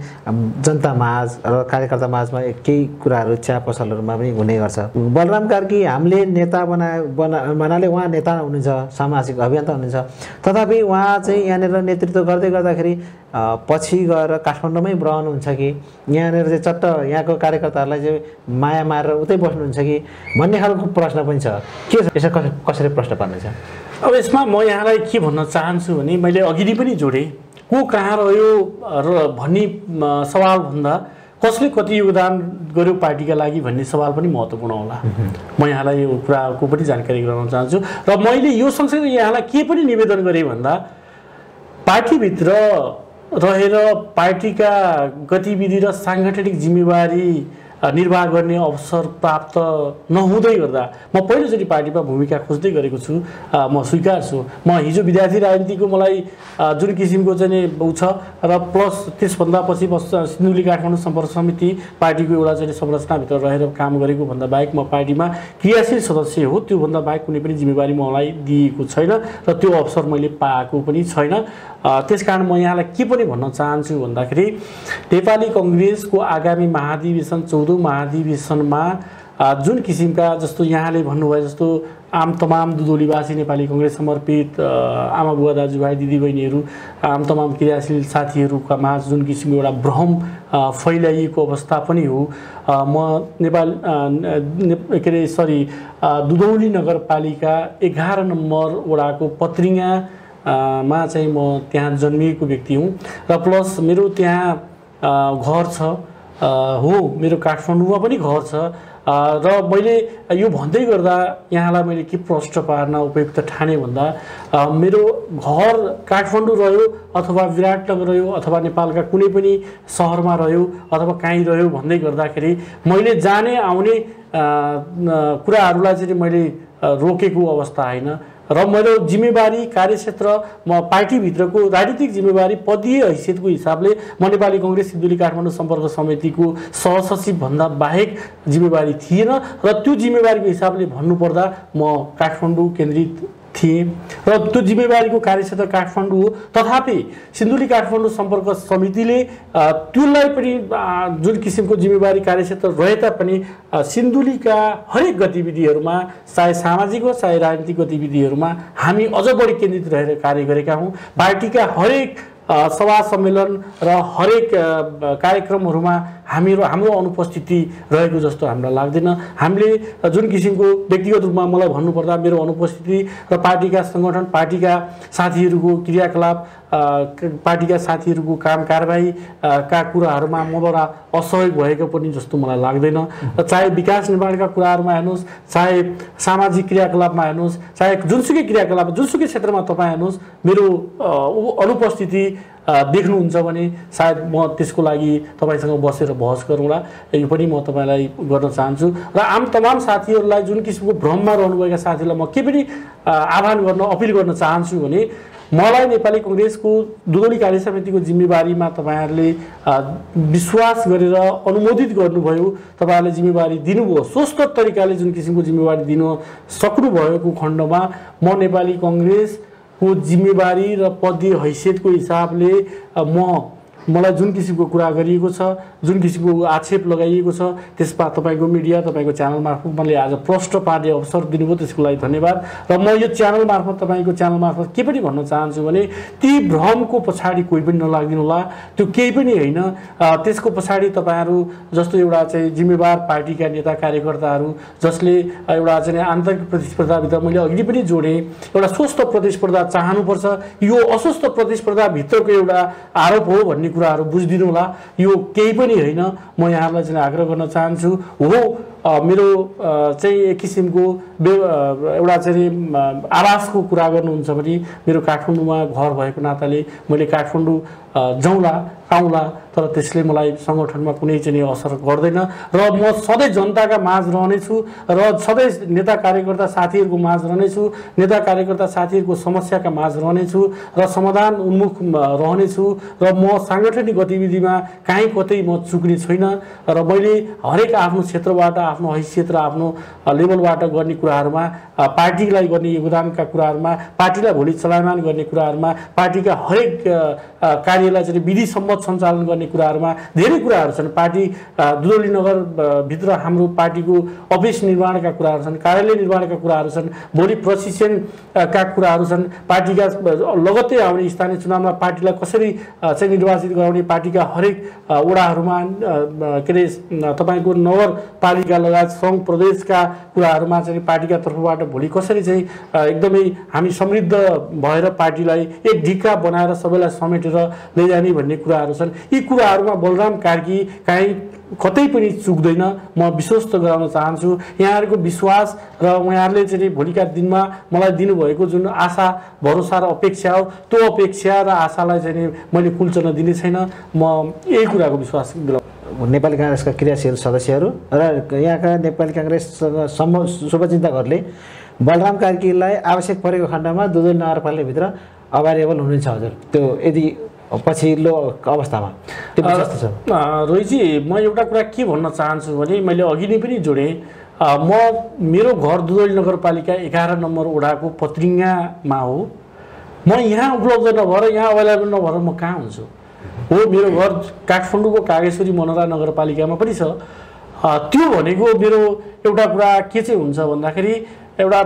जनता माझ र कार्यकर्ता माझमा केही कुराहरू चिया पसलहरूमा पनि हुने गर्छ। बलराम कार्की हामीले नेता बनाले उहाँ नेता हुनुहुन्छ, सामाजिक अभियन्ता हुनुहुन्छ, तथापि उहाँ चाहिँ यहाँनिर नेतृत्व गर्दै गर्दाखेरि पछि गएर काठमाडौँमै रहनुहुन्छ कि यहाँनिर चाहिँ चट्ट यहाँको कार्यकर्ताहरूलाई चाहिँ माया मारेर उतै बस्नुहुन्छ कि भन्ने खालको प्रश्न पनि छ। के यसो कसरी प्रश्न पार्नुहुन्छ? अब यसमा म यहाँलाई के भन्न चाहन्छु भने मैले अघि नै पनि जोडेँ, को कहाँ रह्यो र भन्ने सवालभन्दा कसले कति योगदान गर्यो पार्टीका लागि भन्ने सवाल पनि महत्त्वपूर्ण होला। म यहाँलाई यो कुराको पनि जानकारी गराउन चाहन्छु र मैले यो सँगसँगै यहाँलाई के पनि निवेदन गरेँ भन्दा पार्टीभित्र रहेर पार्टीका गतिविधि र साङ्गठनिक जिम्मेवारी निर्वाह गर्ने अवसर प्राप्त नहुँदै गर्दा म पहिलोचोटि पार्टीमा भूमिका खोज्दै गरेको छु। म स्वीकार्छु, म हिजो विद्यार्थी राजनीतिको मलाई जुन किसिमको चाहिँ ऊ छ र प्लस त्यसभन्दा पछि सिन्धुली काठमाडौँ सम्पर्क समिति पार्टीको एउटा चाहिँ संरचनाभित्र रहेर काम गरेको भन्दा बाहेक म पार्टीमा क्रियाशील सदस्य हो। त्योभन्दा बाहेक कुनै पनि जिम्मेवारी मलाई दिएको छैन र त्यो अवसर मैले पाएको पनि छैन। त्यसकारण म यहाँलाई के पनि भन्न चाहन्छु भन्दाखेरि नेपाली कङ्ग्रेसको आगामी महाधिवेशन 14औं महाधिवेशनमा जुन किसिमका जस्तो यहाँले भन्नुभयो जस्तो तमाम दुधौलीवासी नेपाली कङ्ग्रेस समर्पित आमा बुवा दाजुभाइ दिदीबहिनीहरू तमाम क्रियाशील साथीहरूका माझ जुन किसिमको एउटा भ्रम फैलाइएको अवस्था पनि हो। म दुधौली नगरपालिका 11 नम्बर वडाको पत्रिङा मा चाहिँ म त्यहाँ जन्मिएको व्यक्ति हुँ र प्लस मेरो त्यहाँ घर छ हो, मेरो काठमाडौँमा पनि घर छ र मैले यो भन्दै गर्दा यहाँलाई मैले के प्रश्न पार्न उपयुक्त ठाने भन्दा मेरो घर काठमाडौँ रह्यो अथवा विराटनगर रह्यो अथवा नेपालका कुनै पनि सहरमा रह्यो अथवा कहीँ रह्यो भन्दै गर्दाखेरि मैले जाने आउने कुराहरूलाई चाहिँ मैले रोकेको अवस्था होइन र मेरो जिम्मेवारी कार्यक्षेत्र म पार्टीभित्रको राजनीतिक जिम्मेवारी पदीय हैसियतको हिसाबले म नेपाली कङ्ग्रेस सिन्धुली काठमाडौँ सम्पर्क समितिको सहसचिव भन्दा बाहेक जिम्मेवारी थिएन र त्यो जिम्मेवारीको हिसाबले भन्नुपर्दा म काठमाडौँ केन्द्रित थिएँ र त्यो जिम्मेवारीको कार्यक्षेत्र काठमाडौँ हो। तथापि सिन्धुली काठमाडौँ सम्पर्क समितिले त्यसलाई पनि जुन किसिमको जिम्मेवारी कार्यक्षेत्र रहे तापनि सिन्धुलीका हरेक गतिविधिहरूमा चाहे सामाजिक हो चाहे राजनीतिक गतिविधिहरूमा हामी अझ बढी केन्द्रित रहेर कार्य गरेका हौँ। पार्टीका हरेक सभा सम्मेलन र हरेक कार्यक्रमहरूमा हाम्रो अनुपस्थिति रहेको जस्तो हामीलाई लाग्दैन। हामीले जुन किसिमको व्यक्तिगत रूपमा मलाई भन्नुपर्दा मेरो अनुपस्थिति र पार्टीका सङ्गठन पार्टीका साथीहरूको क्रियाकलाप पार्टीका साथीहरूको काम कारबाही का कुराहरूमा मद्वारा असहयोग भएको पनि जस्तो मलाई लाग्दैन। चाहे विकास निर्माणका कुराहरूमा हेर्नुहोस्, चाहे सामाजिक क्रियाकलापमा हेर्नुहोस्, चाहे जुनसुकै क्रियाकलाप जुनसुकै क्षेत्रमा तपाईँ हेर्नुहोस्, मेरो अनुपस्थिति देख्नुहुन्छ भने सायद म त्यसको लागि तपाईँसँग बसेर बहस गरौँला। यो पनि म तपाईँलाई गर्न चाहन्छु र तमाम साथीहरूलाई, जुन किसिमको भ्रममा रहनुभएका साथीहरूलाई म के पनि आह्वान गर्न अपिल गर्न चाहन्छु भने मलाई नेपाली कांग्रेसको दुधौली कार्य समितिको जिम्मेवारीमा तपाईँहरूले विश्वास गरेर अनुमोदित गर्नुभयो, तपाईँहरूले जिम्मेवारी दिनुभयो, स्वस्थ तरिकाले जुन किसिमको जिम्मेवारी दिन सक्नुभएको खण्डमा म नेपाली कांग्रेसको जिम्मेवारी र पदीय हैसियतको हिसाबले मलाई जुन किसिमको कुरा गरिएको छ, जुन किसिमको आक्षेप लगाइएको छ, त्यसमा तपाईँको मिडिया, तपाईँको च्यानल मार्फत मैले आज प्रश्न पार्ने अवसर दिनुभयो, त्यसको लागि धन्यवाद। र म यो च्यानल मार्फत, तपाईँको च्यानल मार्फत के पनि भन्न चाहन्छु भने ती भ्रमको पछाडि कोही पनि नलागिदिनु होला, त्यो केही पनि होइन। त्यसको पछाडि तपाईँहरू जस्तो एउटा चाहिँ जिम्मेवार पार्टीका नेता कार्यकर्ताहरू जसले एउटा चाहिँ आन्तरिक प्रतिस्पर्धाभित्र मैले अघि पनि जोडेँ, एउटा स्वस्थ प्रतिस्पर्धा चाहनुपर्छ, यो अस्वस्थ प्रतिस्पर्धाभित्रको एउटा आरोप हो भन्ने कुराहरू बुझिदिनु होला। यो केही पनि होइन। म यहाँलाई चाहिँ आग्रह गर्न चाहन्छु, हो मेरो चाहिँ एक किसिमको एउटा चाहिँ आवासको कुरा गर्नुहुन्छ भने मेरो काठमाडौँमा घर भएको नाताले मैले काठमाडौँ जाउँला आउँला, तर त्यसले मलाई सङ्गठनमा कुनै चाहिँ असर गर्दैन र म सधैँ जनताका माझ रहनेछु र सधैँ नेता कार्यकर्ता साथीहरूको माझ रहनेछु, नेता कार्यकर्ता साथीहरूको समस्याका माझ रहनेछु र समाधान उन्मुख रहनेछु र म साङ्गठनिक गतिविधिमा काहीँ कतै म चुक्ने छैन र मैले हरेक आफ्नो क्षेत्रबाट, आफ्नो हैसियत र आफ्नो लेभलबाट गर्ने कुराहरूमा, पार्टीलाई गर्ने योगदानका कुराहरूमा, पार्टीलाई भोलि चलायमान गर्ने कुराहरूमा, पार्टीका हरेक कार्यलाई चाहिँ विधि सम्मत सञ्चालन गर्ने कुराहरूमा धेरै कुराहरू छन्। पार्टी दुधौली नगरभित्र हाम्रो पार्टीको अफिस निर्माणका कुराहरू छन्, कार्यालय निर्माणका कुराहरू छन्, भोलि प्रशिक्षणका कुराहरू छन्, पार्टीका लगत्तै आउने स्थानीय चुनावमा पार्टीलाई कसरी चाहिँ निर्वाचित गराउने, पार्टीका हरेक वडाहरूमा के अरे तपाईँको नगरपालिका लगायत सङ्घ प्रदेशका कुराहरूमा चाहिँ पार्टीका तर्फबाट भोलि कसरी चाहिँ एकदमै हामी समृद्ध भएर पार्टीलाई एक ढिक्का बनाएर सबैलाई समेटेर लैजाने भन्ने कुराहरू छन्। यी कुराहरूमा बलराम कार्की काहीँ कतै पनि चुक्दैन, म विश्वस्त गराउन चाहन्छु। यहाँहरूको विश्वास र उहाँहरूले चाहिँ भोलिका दिनमा मलाई दिनुभएको जुन आशा भरोसा र अपेक्षा हो, त्यो अपेक्षा र आशालाई चाहिँ मैले कुल्चन दिने छैन। म यही कुराको विश्वास दिलाउँछु। नेपाली कांग्रेसका क्रियाशील सदस्यहरू र यहाँका नेपाली कांग्रेससँग शुभचिन्तकहरूले बलराम कार्कीलाई आवश्यक परेको खण्डमा दुधौली नगरपालिकाभित्र अभाइलेबल हुनुहुन्छ हजुर, त्यो यदि पछिल्लो अवस्थामा त्यो कस्तो छ? रोहितजी, म एउटा कुरा के भन्न चाहन्छु भने मैले अघि नै पनि जोडेँ, मेरो घर दुधौली नगरपालिका 11 नम्बर वडाको पत्रिङ्गामा हो। म यहाँ उपलब्ध नभएर, यहाँ अभाइलेबल नभएर म कहाँ हुन्छु? हो, मेरो घर काठमाडौँको कागेश्वरी मनोरा नगरपालिकामा पनि छ। त्यो भनेको मेरो एउटा कुरा के चाहिँ हुन्छ भन्दाखेरि एउटा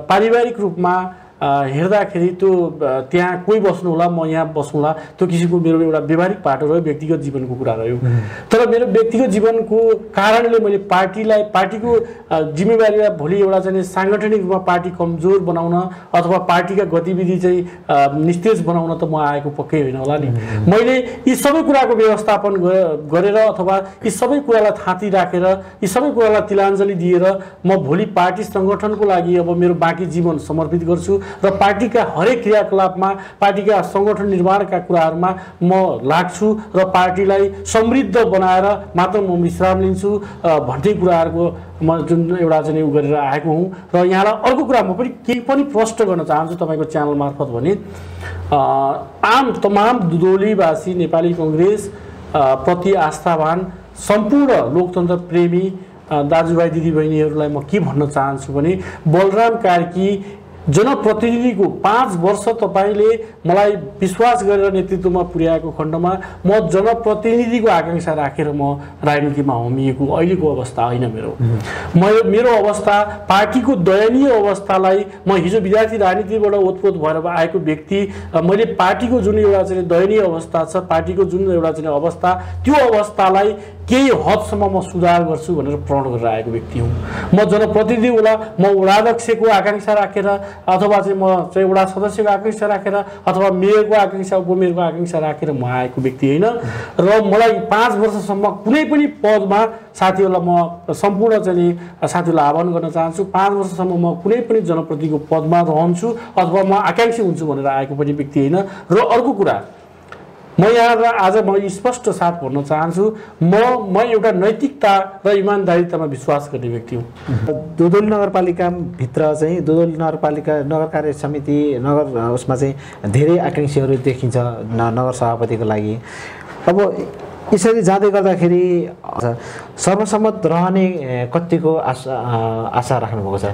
पारिवारिक रूपमा हेर्दाखेरि त्यो त्यहाँ कोही बस्नु होला, म यहाँ बस्नुला, त्यो किसिमको मेरो एउटा व्यवहारिक पाटो रह्यो, व्यक्तिगत जीवनको कुरा रह्यो। तर मेरो व्यक्तिगत जीवनको कारणले मैले पार्टीको जिम्मेवारीलाई भोलि एउटा चाहिँ साङ्गठनिक रूपमा पार्टी कमजोर बनाउन अथवा पार्टीका गतिविधि चाहिँ निस्तेज बनाउन त म आएको पक्कै होइन होला नि। मैले यी सबै कुराको व्यवस्थापन गरेर अथवा यी सबै कुरालाई थाँती राखेर, यी सबै कुरालाई तिलाञ्जली दिएर म भोलि पार्टी सङ्गठनको लागि अब मेरो बाँकी जीवन समर्पित गर्छु र पार्टीका हरेक क्रियाकलापमा, पार्टीका सङ्गठन निर्माणका कुराहरूमा म लाग्छु र पार्टीलाई समृद्ध बनाएर मात्र म विश्राम लिन्छु भन्ने कुराहरूको म जुन एउटा चाहिँ उ गरेर आएको हुँ। र यहाँलाई अर्को कुरा म पनि केही पनि प्रश्न गर्न चाहन्छु तपाईँको च्यानल मार्फत भने तमाम दुधौलीवासी नेपाली कांग्रेस प्रति आस्थावान सम्पूर्ण लोकतन्त्र प्रेमी दाजुभाइ दिदीबहिनीहरूलाई म के भन्न चाहन्छु भने बलराम कार्की जनप्रतिनिधिको 5 वर्ष तपाईँले मलाई विश्वास गरेर नेतृत्वमा पुर्याएको खण्डमा म जनप्रतिनिधिको आकांक्षा राखेर म राजनीतिमा होमिएको अहिलेको अवस्था होइन मेरो अवस्था पार्टीको दयनीय अवस्थालाई म हिजो विद्यार्थी राजनीतिबाट ओतप्रोत भएर आएको व्यक्ति, मैले पार्टीको जुन एउटा चाहिँ दयनीय अवस्था छ, पार्टीको जुन एउटा चाहिँ अवस्था, त्यो अवस्थालाई केही हदसम्म म सुधार गर्छु भनेर प्रण गरेर आएको व्यक्ति हुँ। म जनप्रतिनिधि होला, म वडाध्यक्षको आकांक्षा राखेर अथवा चाहिँ म चाहिँ वडा सदस्यको आकांक्षा राखेर अथवा मेयरको आकांक्षा, उपमेयरको आकांक्षा राखेर म आएको व्यक्ति होइन। र मलाई 5 वर्षसम्म कुनै पनि पदमा साथीहरूलाई म सम्पूर्ण चाहिँ साथीहरूलाई आह्वान गर्न चाहन्छु, 5 वर्षसम्म म कुनै पनि जनप्रतिनिधिको पदमा रहन्छु अथवा म आकांक्षी हुन्छु भनेर आएको पनि व्यक्ति होइन। र अर्को कुरा, म यहाँ आज म स्पष्ट साथ भन्न चाहन्छु, म एउटा नैतिकता र इमान्दारितामा विश्वास गर्ने व्यक्ति हुँ। दुधौली नगरपालिकाभित्र चाहिँ दुधौली नगरपालिका नगर कार्य समिति नगर उसमा चाहिँ धेरै आकाङ्क्षीहरू देखिन्छ नगर सभापतिको लागि। अब यसरी जाँदै गर्दाखेरि सर्वसम्मत रहने कतिको आशा राख्नुभएको छ?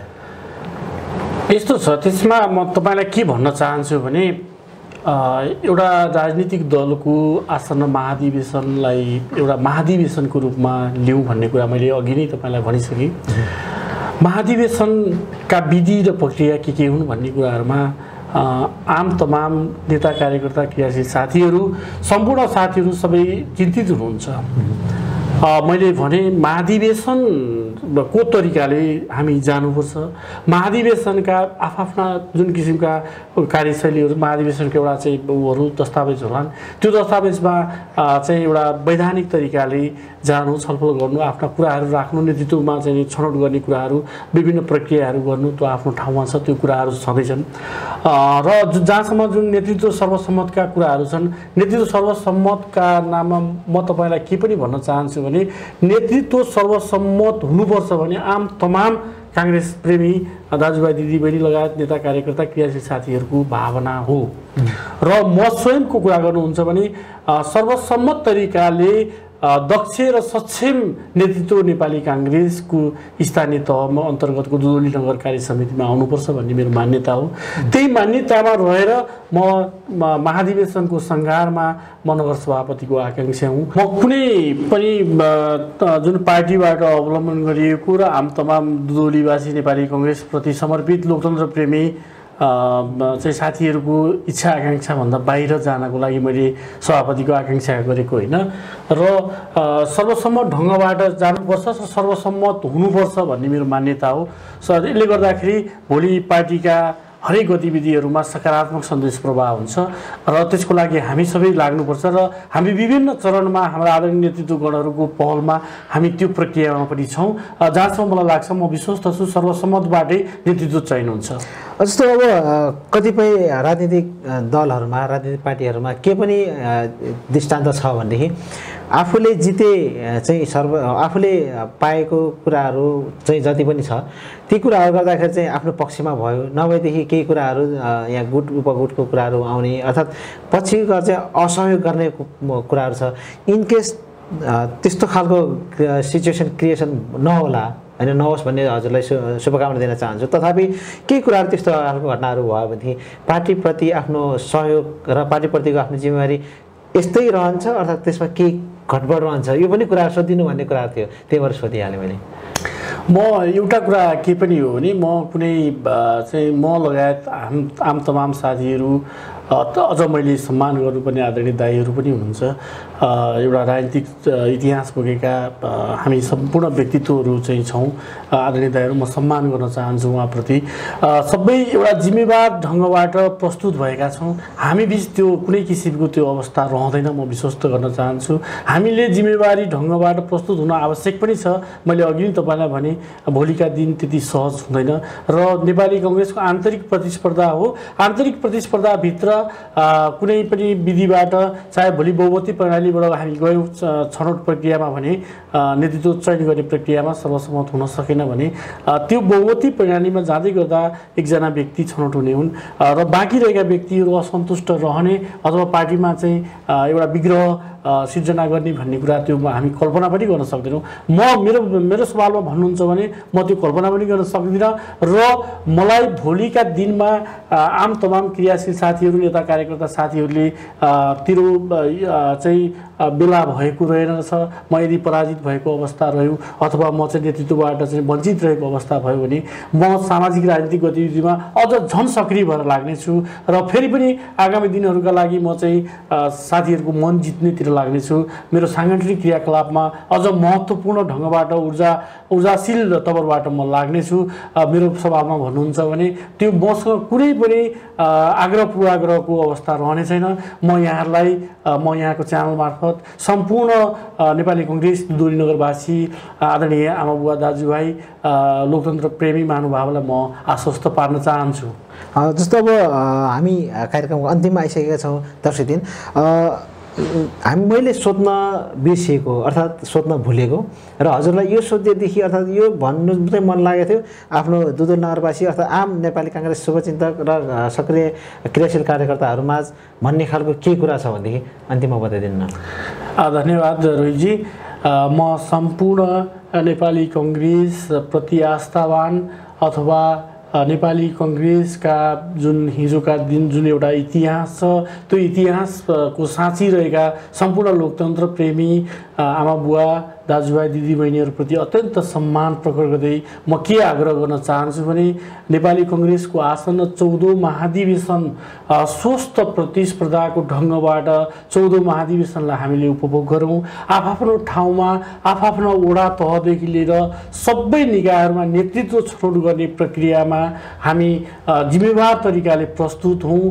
यस्तो छ, त्यसमा म तपाईँलाई के भन्न चाहन्छु भने एउटा राजनीतिक दलको आसन्न महाधिवेशनलाई एउटा महाधिवेशनको रूपमा लिउँ भन्ने कुरा मैले अघि नै तपाईँलाई भनिसकेँ। महाधिवेशनका विधि र प्रक्रिया के हुन् भन्ने कुराहरूमा आम तमाम नेता कार्यकर्ता क्रियाशील साथीहरू सम्पूर्ण साथीहरू सबै चिन्तित हुनुहुन्छ। मैले भने महाधिवेशन को तरिकाले हामी जानुपर्छ। महाधिवेशनका आफ्ना जुन किसिमका कार्यशैलीहरू महाधिवेशनको एउटा चाहिँ उहरू दस्तावेज होलान्, त्यो दस्तावेजमा चाहिँ एउटा वैधानिक तरिकाले जानु, छलफल गर्नु, आफ्ना कुराहरू राख्नु, नेतृत्वमा चाहिँ छनौट गर्ने कुराहरू, विभिन्न प्रक्रियाहरू गर्नु, त्यो आफ्नो ठाउँमा छ, त्यो कुराहरू छँदैछन्। र जहाँसम्म जुन नेतृत्व सर्वसम्मतका कुराहरू छन्, नेतृत्व सर्वसम्मतका नाममा म तपाईँलाई के पनि भन्न चाहन्छु भने नेतृत्व सर्वसम्मत हुनुपर्छ भने आम तमाम काङ्ग्रेस प्रेमी दाजुभाइ दिदीबहिनी लगायत नेता कार्यकर्ता क्रियाशील साथीहरूको भावना हो। र म स्वयंको कुरा गर्नुहुन्छ भने सर्वसम्मत तरिकाले दक्ष र सक्षम नेतृत्व नेपाली काङ्ग्रेसको स्थानीय तहमा अन्तर्गतको दुधौली नगर कार्य समितिमा आउनुपर्छ भन्ने मेरो मान्यता हो। त्यही मान्यतामा रहेर म महाधिवेशनको सङ्घारमा म नगर सभापतिको आकाङ्क्षा हुँ। म कुनै पनि जुन पार्टीबाट अवलम्बन गरिएको र आम तमाम दुधौलीवासी नेपाली काङ्ग्रेसप्रति समर्पित लोकतन्त्र प्रेमी चाहिँ साथीहरूको इच्छा आकाङ्क्षाभन्दा बाहिर जानको लागि मैले सभापतिको आकाङ्क्षा गरेको होइन। र सर्वसम्मत ढङ्गबाट जानुपर्छ, सर्वसम्मत हुनुपर्छ भन्ने मेरो मान्यता हो। यसले गर्दाखेरि भोलि पार्टीका हरेक गतिविधिहरूमा सकारात्मक सन्देश प्रवाह हुन्छ र त्यसको लागि हामी सबै लाग्नुपर्छ र हामी विभिन्न चरणमा हाम्रा आदरणीय नेतृत्वगणहरूको पहलमा हामी त्यो प्रक्रियामा पनि छौँ। जहाँसम्म मलाई लाग्छ म विश्वस्त छु सर्वसम्मतबाटै नेतृत्व चयन हुन्छ। जस्तो अब कतिपय राजनीतिक दलहरूमा राजनीतिक पार्टीहरूमा के पनि दृष्टान्त छ भनेदेखि आफूले जिते चाहिँ आफूले पाएको कुराहरू चाहिँ जति पनि छ ती कुराहरू गर्दाखेरि चाहिँ आफ्नो पक्षमा भयो, नभएदेखि केही कुराहरू यहाँ गुट उपगुटको कुराहरू आउने अर्थात् पछि गएर चाहिँ असहयोग गर्ने कुराहरू छ। इनकेस त्यस्तो खालको सिचुएसन क्रिएसन नहोला होइन, नहोस् भन्ने हजुरलाई शुभकामना दिन चाहन्छु। तथापि केही कुराहरू त्यस्तो खालको घटनाहरू भयो भनेदेखि पार्टीप्रति आफ्नो सहयोग र पार्टीप्रतिको आफ्नो जिम्मेवारी यस्तै रहन्छ अर्थात् त्यसमा केही घटबड रहन्छ, यो पनि कुरा सोधिनु भन्ने कुरा थियो, त्यही भएर सोधिहालेँ मैले। म एउटा कुरा के पनि हो भने म कुनै चाहिँ म लगायत आम तमाम साथीहरू अझ मैले सम्मान गर्नुपर्ने आदरणीय दाइहरू पनि हुनुहुन्छ, एउटा राजनीतिक इतिहास बोकेका हामी सम्पूर्ण व्यक्तित्वहरू चाहिँ छौँ। आदरणीय दाइहरू म सम्मान गर्न चाहन्छु उहाँप्रति। सबै एउटा जिम्मेवार ढङ्गबाट प्रस्तुत भएका छौँ। हामी बिच त्यो कुनै किसिमको त्यो अवस्था रहँदैन, म विश्वस्त गर्न चाहन्छु। हामीले जिम्मेवारी ढङ्गबाट प्रस्तुत हुन आवश्यक पनि छ। मैले अघि नै तपाईँलाई भने भोलिका दिन त्यति सहज हुँदैन र नेपाली काङ्ग्रेसको आन्तरिक प्रतिस्पर्धा हो। आन्तरिक प्रतिस्पर्धाभित्र कुनै पनि विधिबाट चाहे भोलि बहुमती प्रणालीबाट हामी गयौँ छनौट प्रक्रियामा भने नेतृत्व चयन गर्ने प्रक्रियामा सर्वसम्मत हुन सकेन भने त्यो बहुमती प्रणालीमा जाँदै गर्दा एकजना व्यक्ति छनौट हुने हुन् र बाँकी रहेका व्यक्तिहरू असन्तुष्ट रहने अथवा पार्टीमा चाहिँ एउटा विग्रह सिर्जना गर्ने भन्ने कुरा त्यो हामी कल्पना पनि गर्न सक्दैनौँ। म मेरो सवालमा भन्नुहुन्छ भने म त्यो कल्पना पनि गर्न सक्दिनँ र मलाई भोलिका दिनमा आम तमाम क्रियाशील साथीहरू नेता कार्यकर्ता साथीहरूले तिरो चाहिँ बेला भएको रहेनछ, म यदि पराजित भएको अवस्था रह्यो अथवा म चाहिँ नेतृत्वबाट चाहिँ वञ्चित रहेको अवस्था भयो भने म सामाजिक राजनीतिक गतिविधिमा अझ झन् सक्रिय भएर लाग्नेछु र फेरि पनि आगामी दिनहरूका लागि म चाहिँ साथीहरूको मन जित्नेतिर लाग्नेछु। मेरो साङ्गठनिक क्रियाकलापमा अझ महत्त्वपूर्ण ढङ्गबाट ऊर्जाशील तवरबाट म लाग्नेछु। मेरो स्वभावमा भन्नुहुन्छ भने त्यो मसँग कुनै पनि आग्रह पूर्वाग्रहको अवस्था रहने छैन। म यहाँको च्यानल मार्फत सम्पूर्ण नेपाली काङ्ग्रेस दुधौली नगरवासी आदरणीय आमाबुवा दाजुभाइ लोकतन्त्र प्रेमी महानुभावलाई म आश्वस्त पार्न चाहन्छु। जस्तो अब हामी कार्यक्रमको अन्तिममा आइसकेका छौँ दर्शक दिन। मैले सोध्न बिर्सिएको अर्थात् सोध्न भुलेको र हजुरलाई यो सोध्दैदेखि अर्थात् यो भन्नु चाहिँ मन लागेको थियो आफ्नो दुधोल नगरवासी अर्थात् आम नेपाली काङ्ग्रेस शुभचिन्तक र सक्रिय क्रियाशील कार्यकर्ताहरूमाझ भन्ने खालको केही कुरा छ भनेदेखि अन्तिममा बताइदिनु न। धन्यवाद रोहितजी। म सम्पूर्ण नेपाली काङ्ग्रेस प्रति आस्थावान अथवा नेपाली काङ्ग्रेसका जुन हिजोका दिन जुन एउटा इतिहास छ त्यो इतिहासको साँची रहेका सम्पूर्ण लोकतन्त्र प्रेमी आमा बुवा दाजुभाइ दिदीबहिनीहरूप्रति अत्यन्त सम्मान प्रकट गर्दै म के आग्रह गर्न चाहन्छु भने नेपाली काङ्ग्रेसको आसन्न 14औं महाधिवेशन स्वस्थ प्रतिस्पर्धाको ढङ्गबाट 14औं महाधिवेशनलाई हामीले उपभोग गरौँ। आफ्नो ठाउँमा आफ्नो वडा तहदेखि लिएर सबै निकायहरूमा नेतृत्व छनौट गर्ने प्रक्रियामा हामी जिम्मेवार तरिकाले प्रस्तुत हौँ।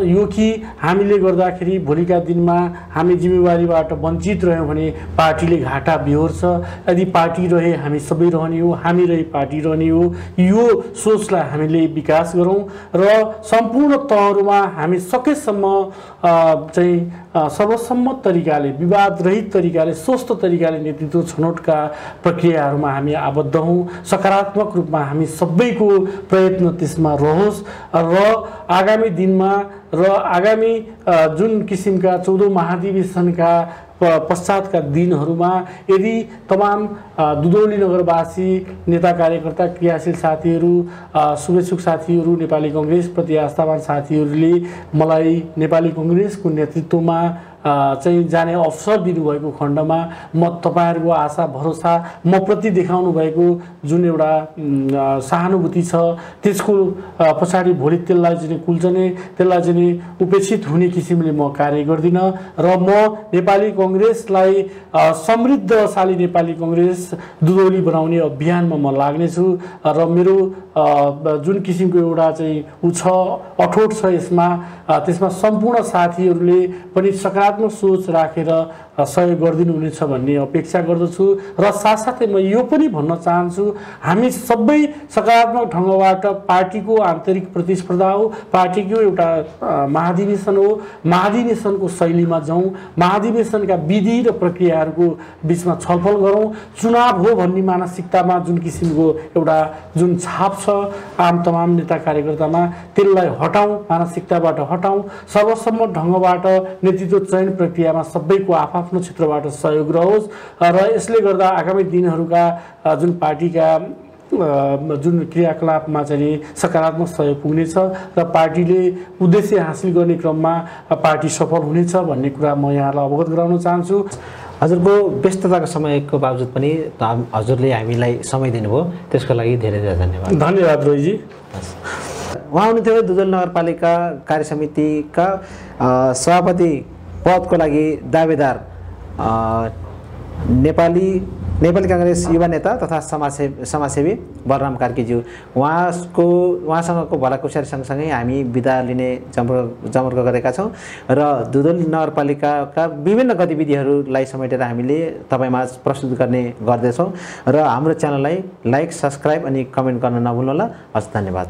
यो कि हामीले गर्दाखेरि भोलिका दिनमा हामी जिम्मेवारीबाट वञ्चित रह्यौँ भने पार्टीले घाटा बिहोर्छ। यदि पार्टी रहे हामी सबै रहने हो, हामी रहे पार्टी रहने हो। यो सोचलाई हामीले विकास गरौँ र सम्पूर्ण तहहरूमा हामी सकेसम्म चाहिँ सर्वसम्मत तरिकाले विवाद रहित तरिकाले स्वस्थ तरिकाले नेतृत्व छनौटका प्रक्रियाहरूमा हामी आबद्ध हौँ। सकारात्मक रूपमा हामी सबैको प्रयत्न त्यसमा रहोस् र आगामी दिनमा र आगामी जुन किसिमका 14औं महाधिवेशनका पश्चातका दिनहरूमा यदि तमाम दुधौली नगरवासी नेता कार्यकर्ता क्रियाशील साथीहरू शुभेच्छुक साथीहरू नेपाली काङ्ग्रेस प्रति आस्थावान साथीहरूले मलाई नेपाली काङ्ग्रेसको नेतृत्वमा चाहिँ जाने अवसर दिनुभएको खण्डमा म तपाईँहरूको आशा भरोसा म प्रति देखाउनु भएको जुन एउटा सहानुभूति छ त्यसको पछाडि भोलि त्यसलाई चाहिँ कुल्चने त्यसलाई चाहिँ उपेक्षित हुने किसिमले म कार्य गर्दिनँ र म नेपाली काङ्ग्रेसलाई समृद्धशाली नेपाली काङ्ग्रेस दुधौली बनाउने अभियानमा म लाग्नेछु र मेरो जुन किसिमको एउटा चाहिँ उ छ अठोट छ त्यसमा सम्पूर्ण साथीहरूले पनि सकारात्मक सोच राखेर सहयोग गरिदिनुहुनेछ भन्ने अपेक्षा गर्दछु र साथसाथै म यो पनि भन्न चाहन्छु हामी सबै सकारात्मक ढङ्गबाट पार्टीको आन्तरिक प्रतिस्पर्धा हो, पार्टीको एउटा महाधिवेशन हो, महाधिवेशनको शैलीमा जाउँ, महाधिवेशनका विधि र प्रक्रियाहरूको बिचमा छलफल गरौँ। चुनाव हो भन्ने मानसिकतामा जुन किसिमको एउटा जुन छाप छ आम तमाम नेता कार्यकर्तामा त्यसलाई हटाउँ, मानसिकताबाट हटाउँ। सर्वसम्मत ढङ्गबाट नेतृत्व चयन प्रक्रियामा सबैको आफ्नो क्षेत्रबाट सहयोग रहोस् र यसले गर्दा आगामी दिनहरूका जुन पार्टीका जुन क्रियाकलापमा चाहिँ सकारात्मक सहयोग पुग्नेछ र पार्टीले उद्देश्य हासिल गर्ने क्रममा पार्टी सफल हुनेछ भन्ने कुरा म यहाँलाई अवगत गराउन चाहन्छु। हजुरको व्यस्तताको समयको बावजुद पनि हजुरले हामीलाई समय दिनुभयो त्यसको लागि धेरै धेरै धन्यवाद। धन्यवाद रोहितजी। उहाँ हुनुहुन्थ्यो दुधौली नगरपालिका कार्यसमितिका सभापति पदको लागि दावेदार नेपाली काङ्ग्रेस युवा नेता तथा समाजसेवी बलराम कार्कीज्यू। उहाँसँगको भलाकुसारी सँगसँगै हामी बिदा लिने जमर्को गरेका छौँ र दुधौली नगरपालिकाका विभिन्न गतिविधिहरूलाई समेटेर हामीले तपाईँमाझ प्रस्तुत गर्दैछौँ र हाम्रो च्यानललाई लाइक, सब्सक्राइब अनि कमेन्ट गर्न नभुल्नुहोला। हस्, धन्यवाद।